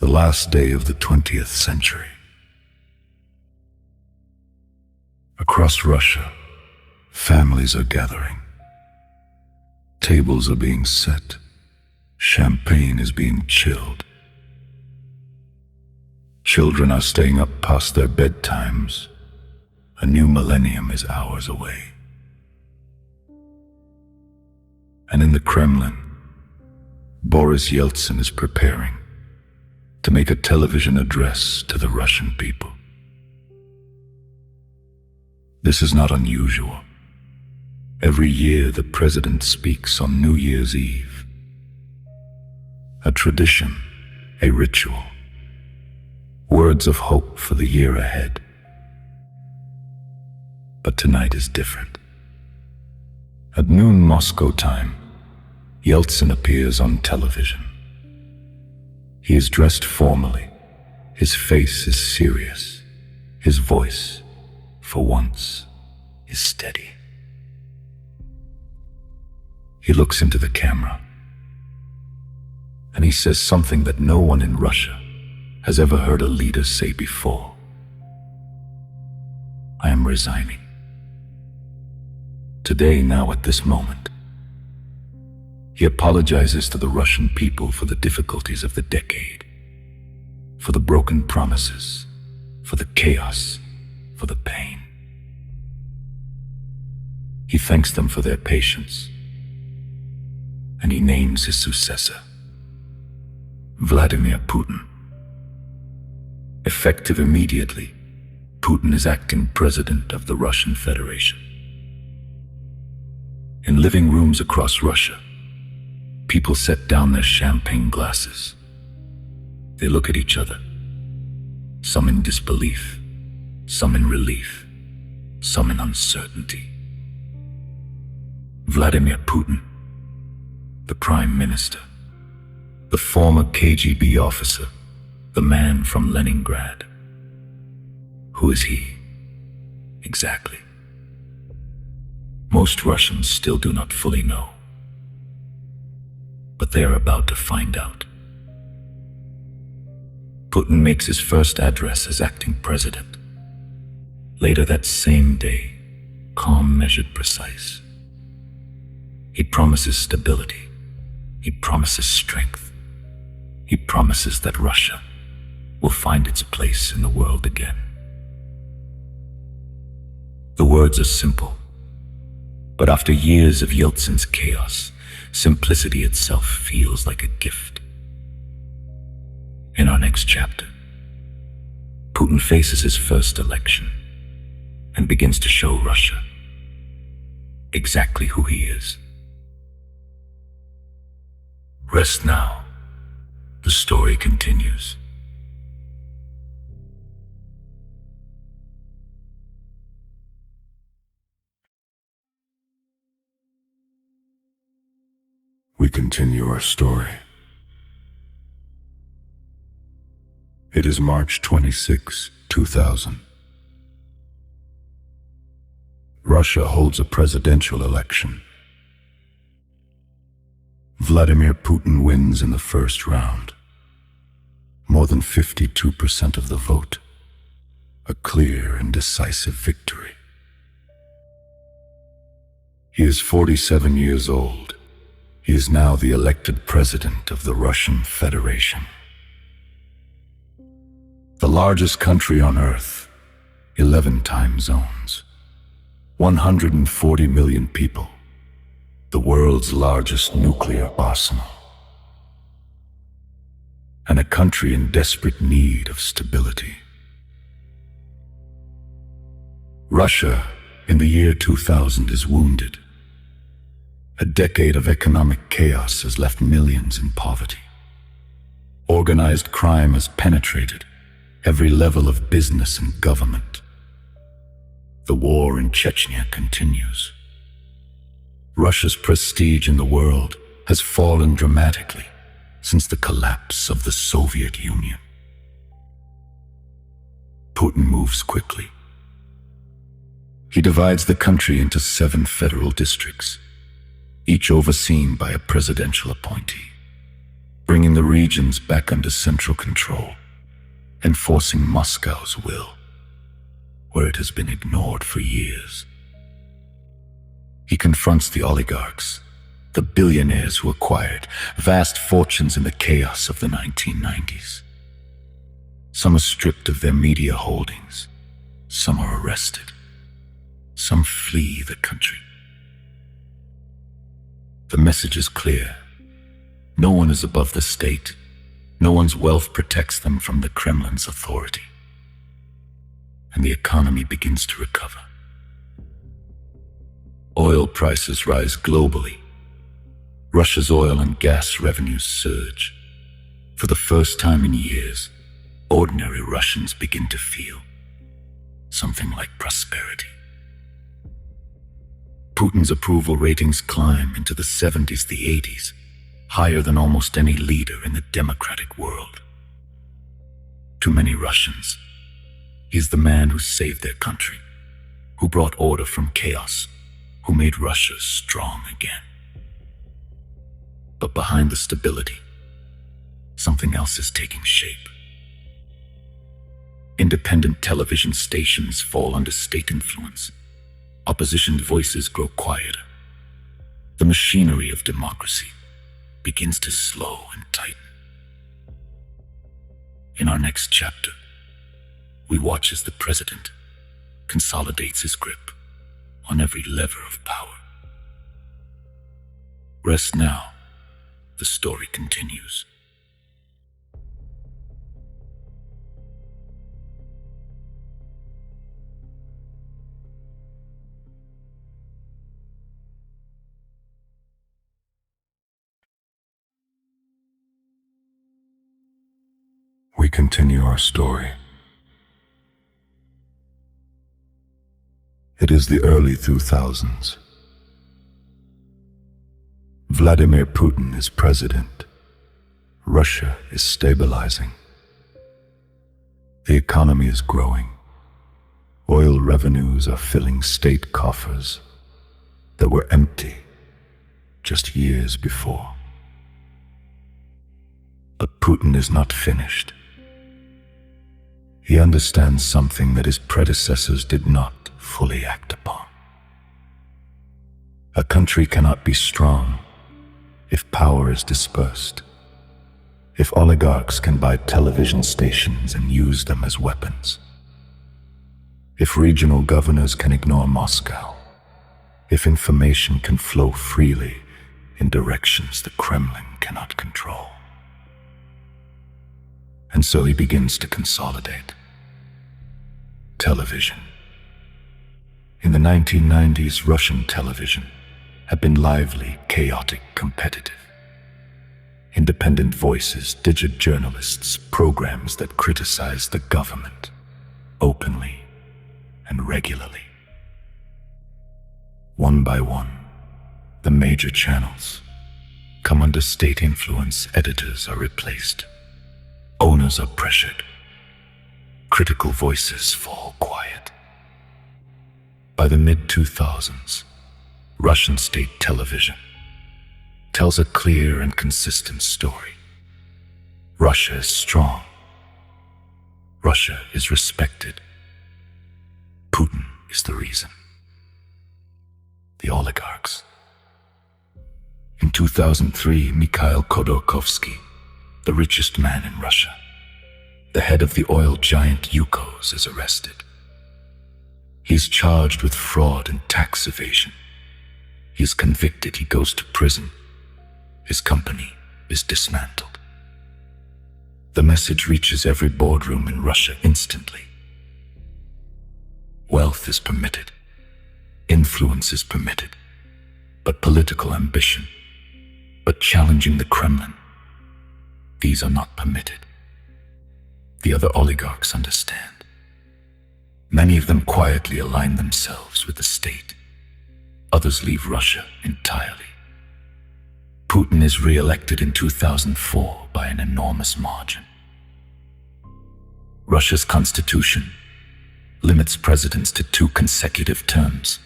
The last day of the 20th century. Across Russia, families are gathering. Tables are being set. Champagne is being chilled. Children are staying up past their bedtimes. A new millennium is hours away. And in the Kremlin, Boris Yeltsin is preparing to make a television address to the Russian people. This is not unusual. Every year the president speaks on New Year's Eve. A tradition, a ritual. Words of hope for the year ahead. But tonight is different. At noon Moscow time, Yeltsin appears on television. He is dressed formally. His face is serious. His voice, for once, is steady. He looks into the camera, and he says something that no one in Russia has ever heard a leader say before. I am resigning. Today, now at this moment. He apologizes to the Russian people for the difficulties of the decade, for the broken promises, for the chaos, for the pain. He thanks them for their patience, and he names his successor, Vladimir Putin. Effective immediately, Putin is acting president of the Russian Federation. In living rooms across Russia, people set down their champagne glasses. They look at each other, some in disbelief, some in relief, some in uncertainty. Vladimir Putin, the Prime Minister, the former KGB officer, the man from Leningrad. Who is he? Exactly. Most Russians still do not fully know. But they are about to find out. Putin makes his first address as acting president. Later that same day, calm, measured, precise. He promises stability. He promises strength. He promises that Russia will find its place in the world again. The words are simple, but after years of Yeltsin's chaos, simplicity itself feels like a gift. In our next chapter, Putin faces his first election and begins to show Russia exactly who he is. Rest now. The story continues. We continue our story. It is March 26, 2000. Russia holds a presidential election. Vladimir Putin wins in the first round. More than 52% of the vote. A clear and decisive victory. He is 47 years old. He is now the elected president of the Russian Federation. The largest country on Earth, 11 time zones, 140 million people, the world's largest nuclear arsenal, and a country in desperate need of stability. Russia, in the year 2000, is wounded. A decade of economic chaos has left millions in poverty. Organized crime has penetrated every level of business and government. The war in Chechnya continues. Russia's prestige in the world has fallen dramatically since the collapse of the Soviet Union. Putin moves quickly. He divides the country into 7 federal districts, each overseen by a presidential appointee, bringing the regions back under central control, enforcing Moscow's will, where it has been ignored for years. He confronts the oligarchs, the billionaires who acquired vast fortunes in the chaos of the 1990s. Some are stripped of their media holdings, some are arrested, some flee the country. The message is clear. No one is above the state. No one's wealth protects them from the Kremlin's authority. And the economy begins to recover. Oil prices rise globally. Russia's oil and gas revenues surge. For the first time in years, ordinary Russians begin to feel something like prosperity. Putin's approval ratings climb into the 70s, the 80s, higher than almost any leader in the democratic world. To many Russians, he's the man who saved their country, who brought order from chaos, who made Russia strong again. But behind the stability, something else is taking shape. Independent television stations fall under state influence. Opposition voices grow quieter. The machinery of democracy begins to slow and tighten. In our next chapter, we watch as the president consolidates his grip on every lever of power. Rest now. The story continues. We continue our story. It is the early 2000s. Vladimir Putin is president. Russia is stabilizing. The economy is growing. Oil revenues are filling state coffers that were empty just years before. But Putin is not finished. He understands something that his predecessors did not fully act upon. A country cannot be strong if power is dispersed, if oligarchs can buy television stations and use them as weapons, if regional governors can ignore Moscow, if information can flow freely in directions the Kremlin cannot control. And so he begins to consolidate. Television. In the 1990s, Russian television had been lively, chaotic, competitive. Independent voices, digit journalists, programs that criticized the government openly and regularly. One by one, the major channels come under state influence. Editors are replaced. Owners are pressured. Critical voices fall quiet. By the mid-2000s, Russian state television tells a clear and consistent story. Russia is strong. Russia is respected. Putin is the reason. The oligarchs. In 2003, Mikhail Khodorkovsky, the richest man in Russia, the head of the oil giant Yukos, is arrested. He's charged with fraud and tax evasion. He's convicted. He goes to prison. His company is dismantled. The message reaches every boardroom in Russia instantly. Wealth is permitted. Influence is permitted. But political ambition, but challenging the Kremlin, these are not permitted. The other oligarchs understand. Many of them quietly align themselves with the state. Others leave Russia entirely. Putin is re-elected in 2004 by an enormous margin. Russia's constitution limits presidents to 2 consecutive terms.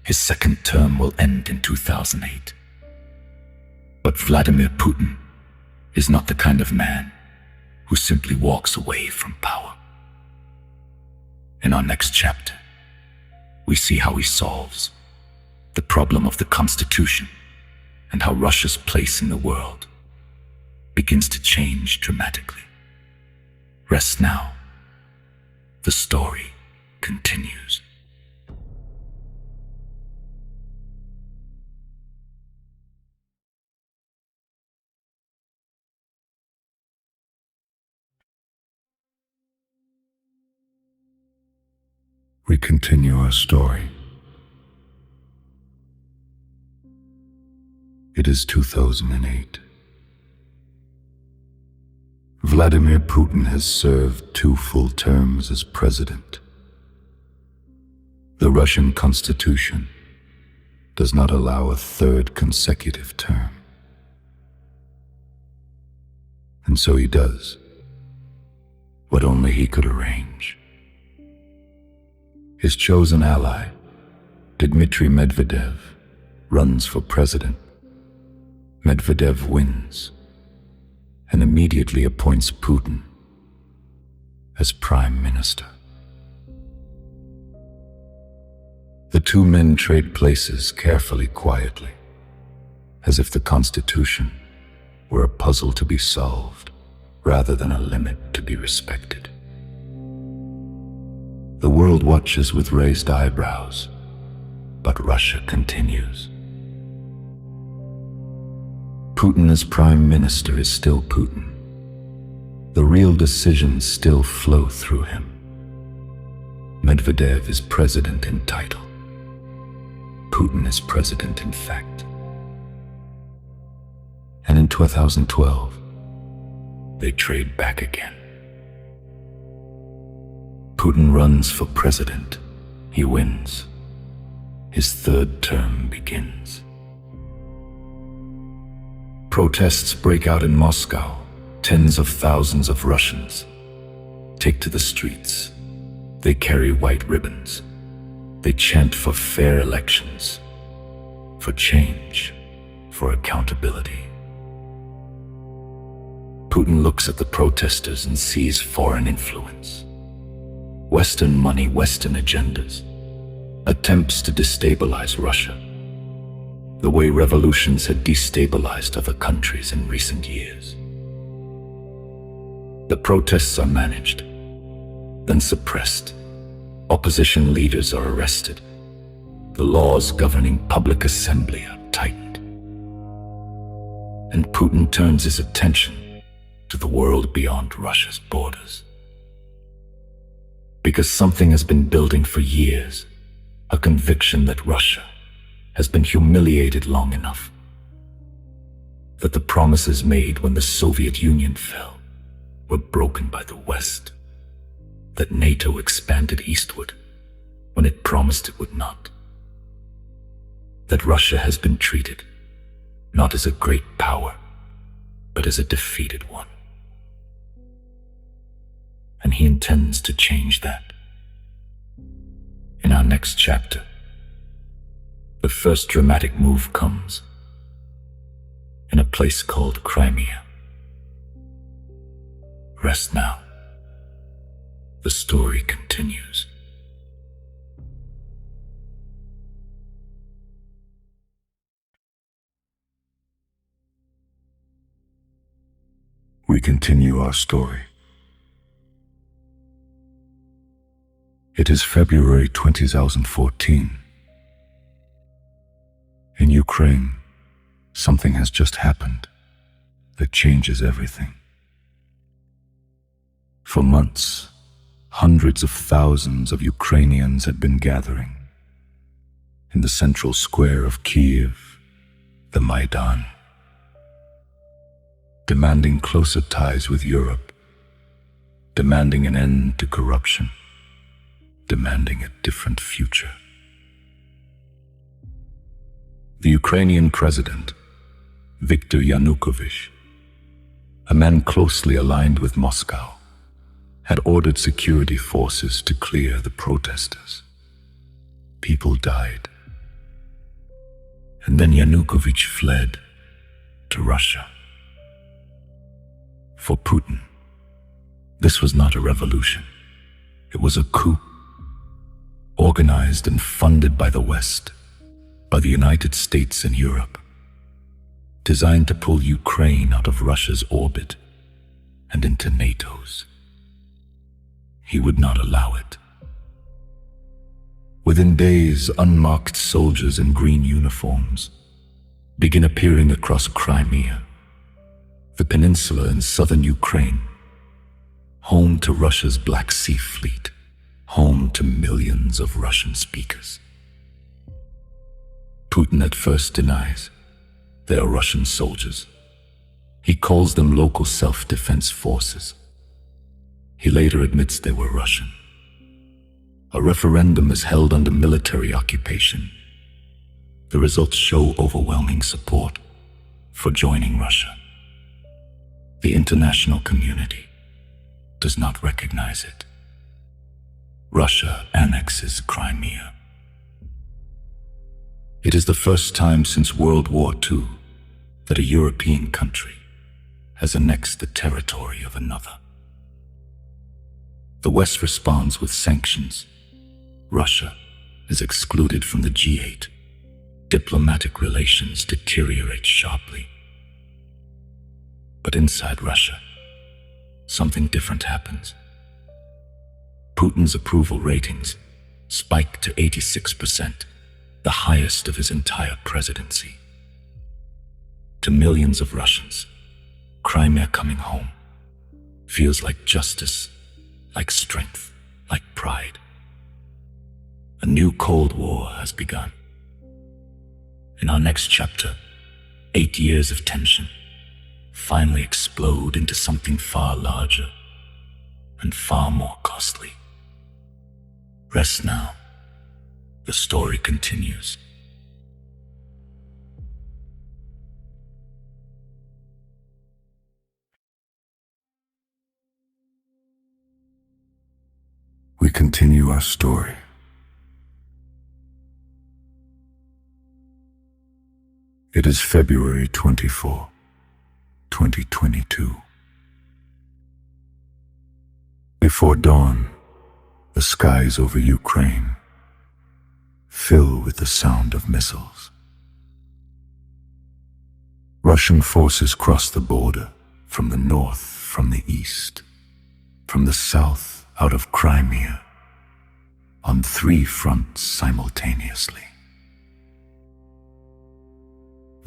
His second term will end in 2008. But Vladimir Putin is not the kind of man who simply walks away from power. In our next chapter, we see how he solves the problem of the constitution and how Russia's place in the world begins to change dramatically. Rest now. The story continues. We continue our story. It is 2008. Vladimir Putin has served 2 full terms as president. The Russian constitution does not allow a 3rd consecutive term. And so he does what only he could arrange. His chosen ally, Dmitry Medvedev, runs for president. Medvedev wins and immediately appoints Putin as prime minister. The 2 men trade places carefully, quietly, as if the constitution were a puzzle to be solved rather than a limit to be respected. The world watches with raised eyebrows, but Russia continues. Putin as prime minister is still Putin. The real decisions still flow through him. Medvedev is president in title. Putin is president in fact. And in 2012, they trade back again. Putin runs for president. He wins. His 3rd term begins. Protests break out in Moscow. Tens of thousands of Russians take to the streets. They carry white ribbons. They chant for fair elections, for change, for accountability. Putin looks at the protesters and sees foreign influence. Western money, Western agendas, attempts to destabilize Russia, the way revolutions had destabilized other countries in recent years. The protests are managed, then suppressed. Opposition leaders are arrested. The laws governing public assembly are tightened. and Putin turns his attention to the world beyond Russia's borders. Because something has been building for years, a conviction that Russia has been humiliated long enough, that the promises made when the Soviet Union fell were broken by the West, that NATO expanded eastward when it promised it would not, that Russia has been treated not as a great power, but as a defeated one. And he intends to change that. In our next chapter, the first dramatic move comes in a place called Crimea. Rest now. The story continues. We continue our story. It is February 2014. In Ukraine, something has just happened that changes everything. For months, hundreds of thousands of Ukrainians had been gathering in the central square of Kiev, the Maidan, demanding closer ties with Europe, demanding an end to corruption, demanding a different future. The Ukrainian president, Viktor Yanukovych, a man closely aligned with Moscow, had ordered security forces to clear the protesters. People died. And then Yanukovych fled to Russia. For Putin, this was not a revolution. It was a coup, organized and funded by the West, by the United States and Europe, designed to pull Ukraine out of Russia's orbit and into NATO's. He would not allow it. Within days, unmarked soldiers in green uniforms begin appearing across Crimea, the peninsula in southern Ukraine, home to Russia's Black Sea Fleet, home to millions of Russian speakers. Putin at first denies they are Russian soldiers. He calls them local self-defense forces. He later admits they were Russian. A referendum is held under military occupation. The results show overwhelming support for joining Russia. The international community does not recognize it. Russia annexes Crimea. It is the first time since World War II that a European country has annexed the territory of another. The West responds with sanctions. Russia is excluded from the G8. Diplomatic relations deteriorate sharply. But inside Russia, something different happens. Putin's approval ratings spike to 86%, the highest of his entire presidency. To millions of Russians, Crimea coming home feels like justice, like strength, like pride. A new Cold War has begun. In our next chapter, 8 years of tension finally explode into something far larger and far more costly. Rest now. The story continues. We continue our story. It is February 24, 2022. Before dawn, the skies over Ukraine fill with the sound of missiles. Russian forces cross the border from the north, from the east, from the south out of Crimea, on 3 fronts simultaneously.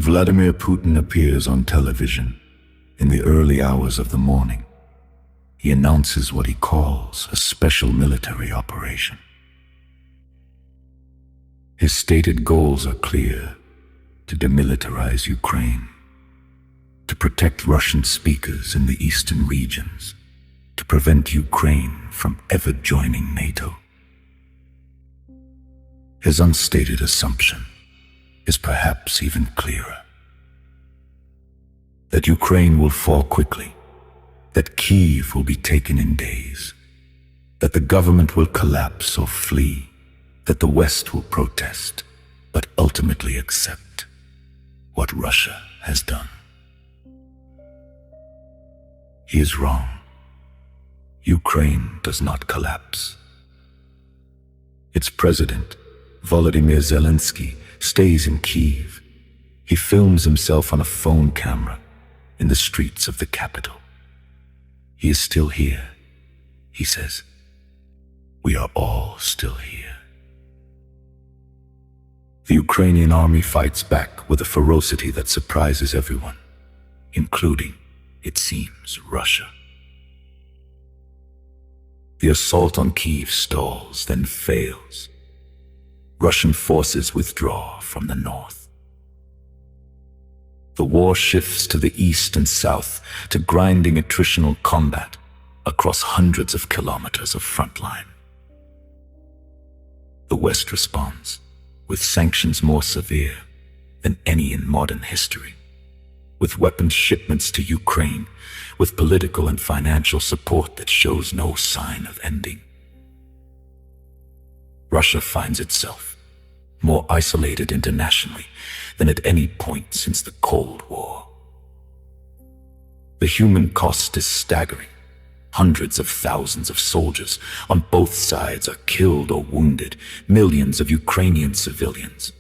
Vladimir Putin appears on television in the early hours of the morning. He announces what he calls a special military operation. His stated goals are clear: to demilitarize Ukraine, to protect Russian speakers in the eastern regions, to prevent Ukraine from ever joining NATO. His unstated assumption is perhaps even clearer: that Ukraine will fall quickly, that Kyiv will be taken in days, that the government will collapse or flee, that the West will protest, but ultimately accept what Russia has done. He is wrong. Ukraine does not collapse. Its president, Volodymyr Zelensky, stays in Kyiv. He films himself on a phone camera in the streets of the capital. He is still here, he says. We are all still here. The Ukrainian army fights back with a ferocity that surprises everyone, including, it seems, Russia. The assault on Kyiv stalls, then fails. Russian forces withdraw from the north. The war shifts to the east and south, to grinding attritional combat across hundreds of kilometers of front line. The West responds with sanctions more severe than any in modern history, with weapons shipments to Ukraine, with political and financial support that shows no sign of ending. Russia finds itself more isolated internationally than at any point since the Cold War. The human cost is staggering. Hundreds of thousands of soldiers on both sides are killed or wounded. Millions of Ukrainian civilians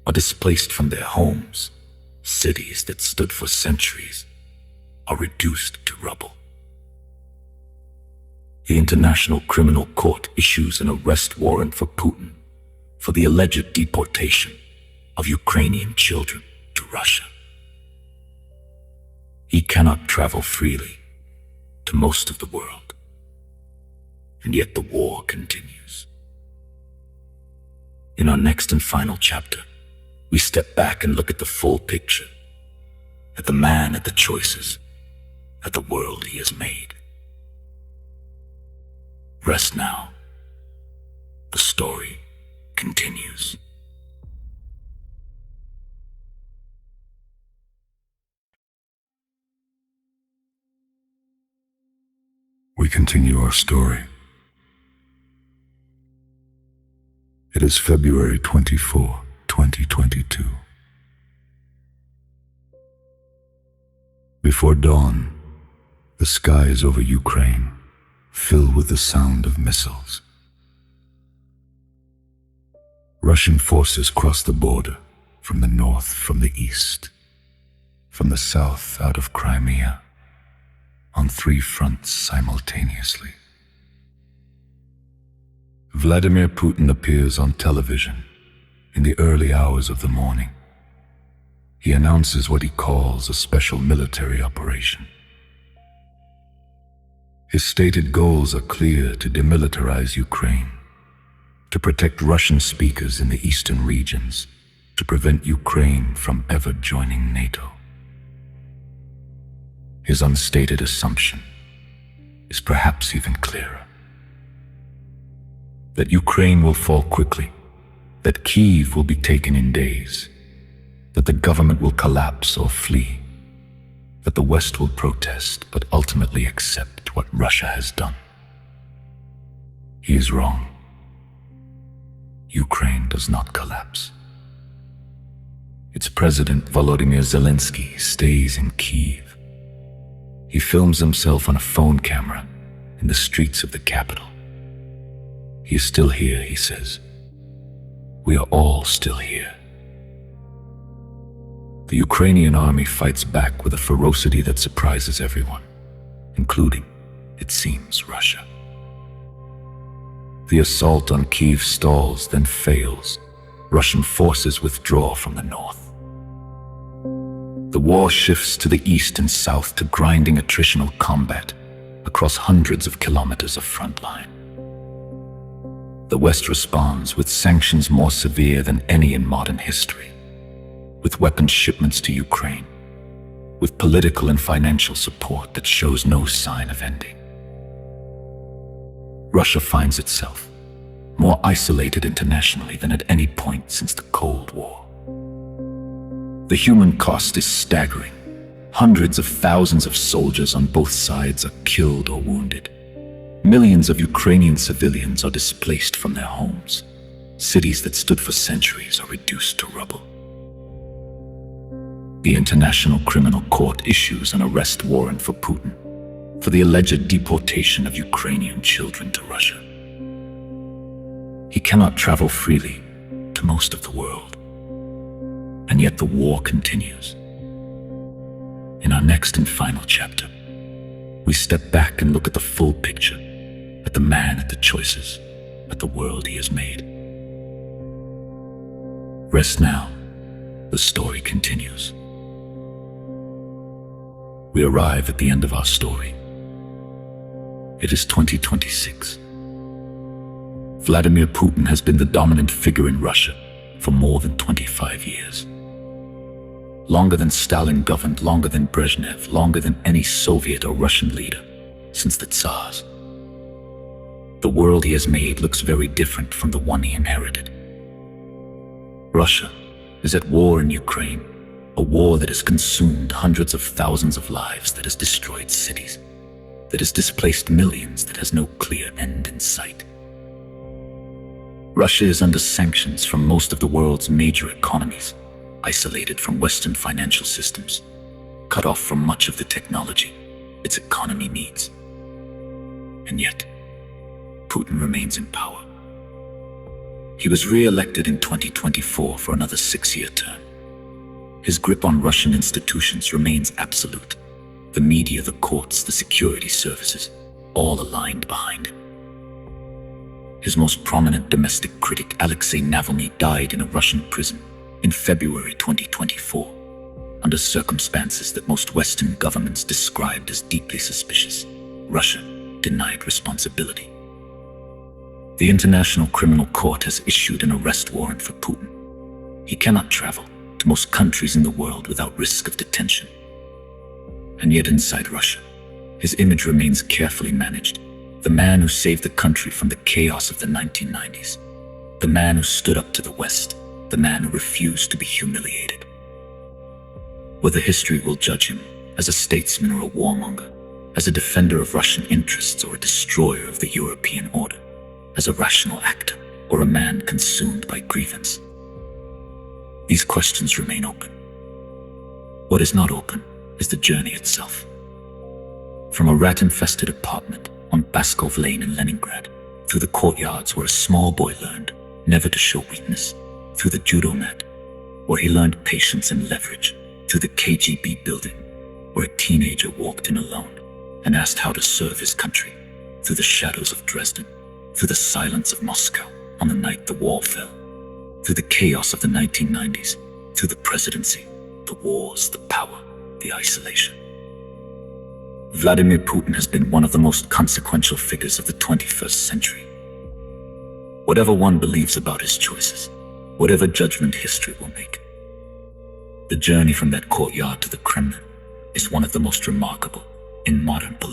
are displaced from their homes. Cities that stood for centuries are reduced to rubble. The International Criminal Court issues an arrest warrant for Putin for the alleged deportation of Ukrainian children to Russia. He cannot travel freely to most of the world, and yet the war continues. In our next and final chapter, we step back and look at the full picture, at the man, at the choices, at the world he has made. Rest now. The story continues. We continue our story. It is February 24, 2022. Before dawn, the skies over Ukraine fill with the sound of missiles. Russian forces cross the border from the north, from the east, from the south out of Crimea, on 3 fronts simultaneously. Vladimir Putin appears on television in the early hours of the morning. He announces what he calls a special military operation. His stated goals are clear: to demilitarize Ukraine, to protect Russian speakers in the eastern regions, to prevent Ukraine from ever joining NATO. His unstated assumption is perhaps even clearer: that Ukraine will fall quickly, that Kyiv will be taken in days, that the government will collapse or flee, that the West will protest but ultimately accept what Russia has done. He is wrong. Ukraine does not collapse. Its president, Volodymyr Zelensky, stays in Kyiv. He films himself on a phone camera in the streets of the capital. He is still here, he says. We are all still here. The Ukrainian army fights back with a ferocity that surprises everyone, including, it seems, Russia. The assault on Kyiv stalls, then fails. Russian forces withdraw from the north. The war shifts to the east and south to grinding attritional combat across hundreds of kilometers of front line. The West responds with sanctions more severe than any in modern history, with weapons shipments to Ukraine, with political and financial support that shows no sign of ending. Russia finds itself more isolated internationally than at any point since the Cold War. The human cost is staggering. Hundreds of thousands of soldiers on both sides are killed or wounded. Millions of Ukrainian civilians are displaced from their homes. Cities that stood for centuries are reduced to rubble. The International Criminal Court issues an arrest warrant for Putin for the alleged deportation of Ukrainian children to Russia. He cannot travel freely to most of the world, and yet the war continues. In our next and final chapter, we step back and look at the full picture, at the man, at the choices, at the world he has made. Rest now, the story continues. We arrive at the end of our story. It is 2026. Vladimir Putin has been the dominant figure in Russia for more than 25 years. Longer than Stalin governed, longer than Brezhnev, longer than any Soviet or Russian leader since the Tsars. The world he has made looks very different from the one he inherited. Russia is at war in Ukraine, a war that has consumed hundreds of thousands of lives, that has destroyed cities, that has displaced millions, that has no clear end in sight. Russia is under sanctions from most of the world's major economies, isolated from Western financial systems, cut off from much of the technology its economy needs. And yet, Putin remains in power. He was re-elected in 2024 for another 6-year term. His grip on Russian institutions remains absolute. The media, the courts, the security services, all aligned behind him. His most prominent domestic critic, Alexei Navalny, died in a Russian prison in February 2024, under circumstances that most Western governments described as deeply suspicious. Russia denied responsibility. The International Criminal Court has issued an arrest warrant for Putin. He cannot travel to most countries in the world without risk of detention. And yet inside Russia, his image remains carefully managed. The man who saved the country from the chaos of the 1990s. The man who stood up to the West. The man who refused to be humiliated. Whether history will judge him as a statesman or a warmonger, as a defender of Russian interests or a destroyer of the European order, as a rational actor or a man consumed by grievance. These questions remain open. What is not open is the journey itself. From a rat-infested apartment on Baskov Lane in Leningrad, through the courtyards where a small boy learned never to show weakness, through the judo mat, where he learned patience and leverage, through the KGB building, where a teenager walked in alone and asked how to serve his country, through the shadows of Dresden, through the silence of Moscow on the night the wall fell, through the chaos of the 1990s, through the presidency, the wars, the power, the isolation. Vladimir Putin has been one of the most consequential figures of the 21st century. Whatever one believes about his choices, whatever judgment history will make, the journey from that courtyard to the Kremlin is one of the most remarkable in modern politics.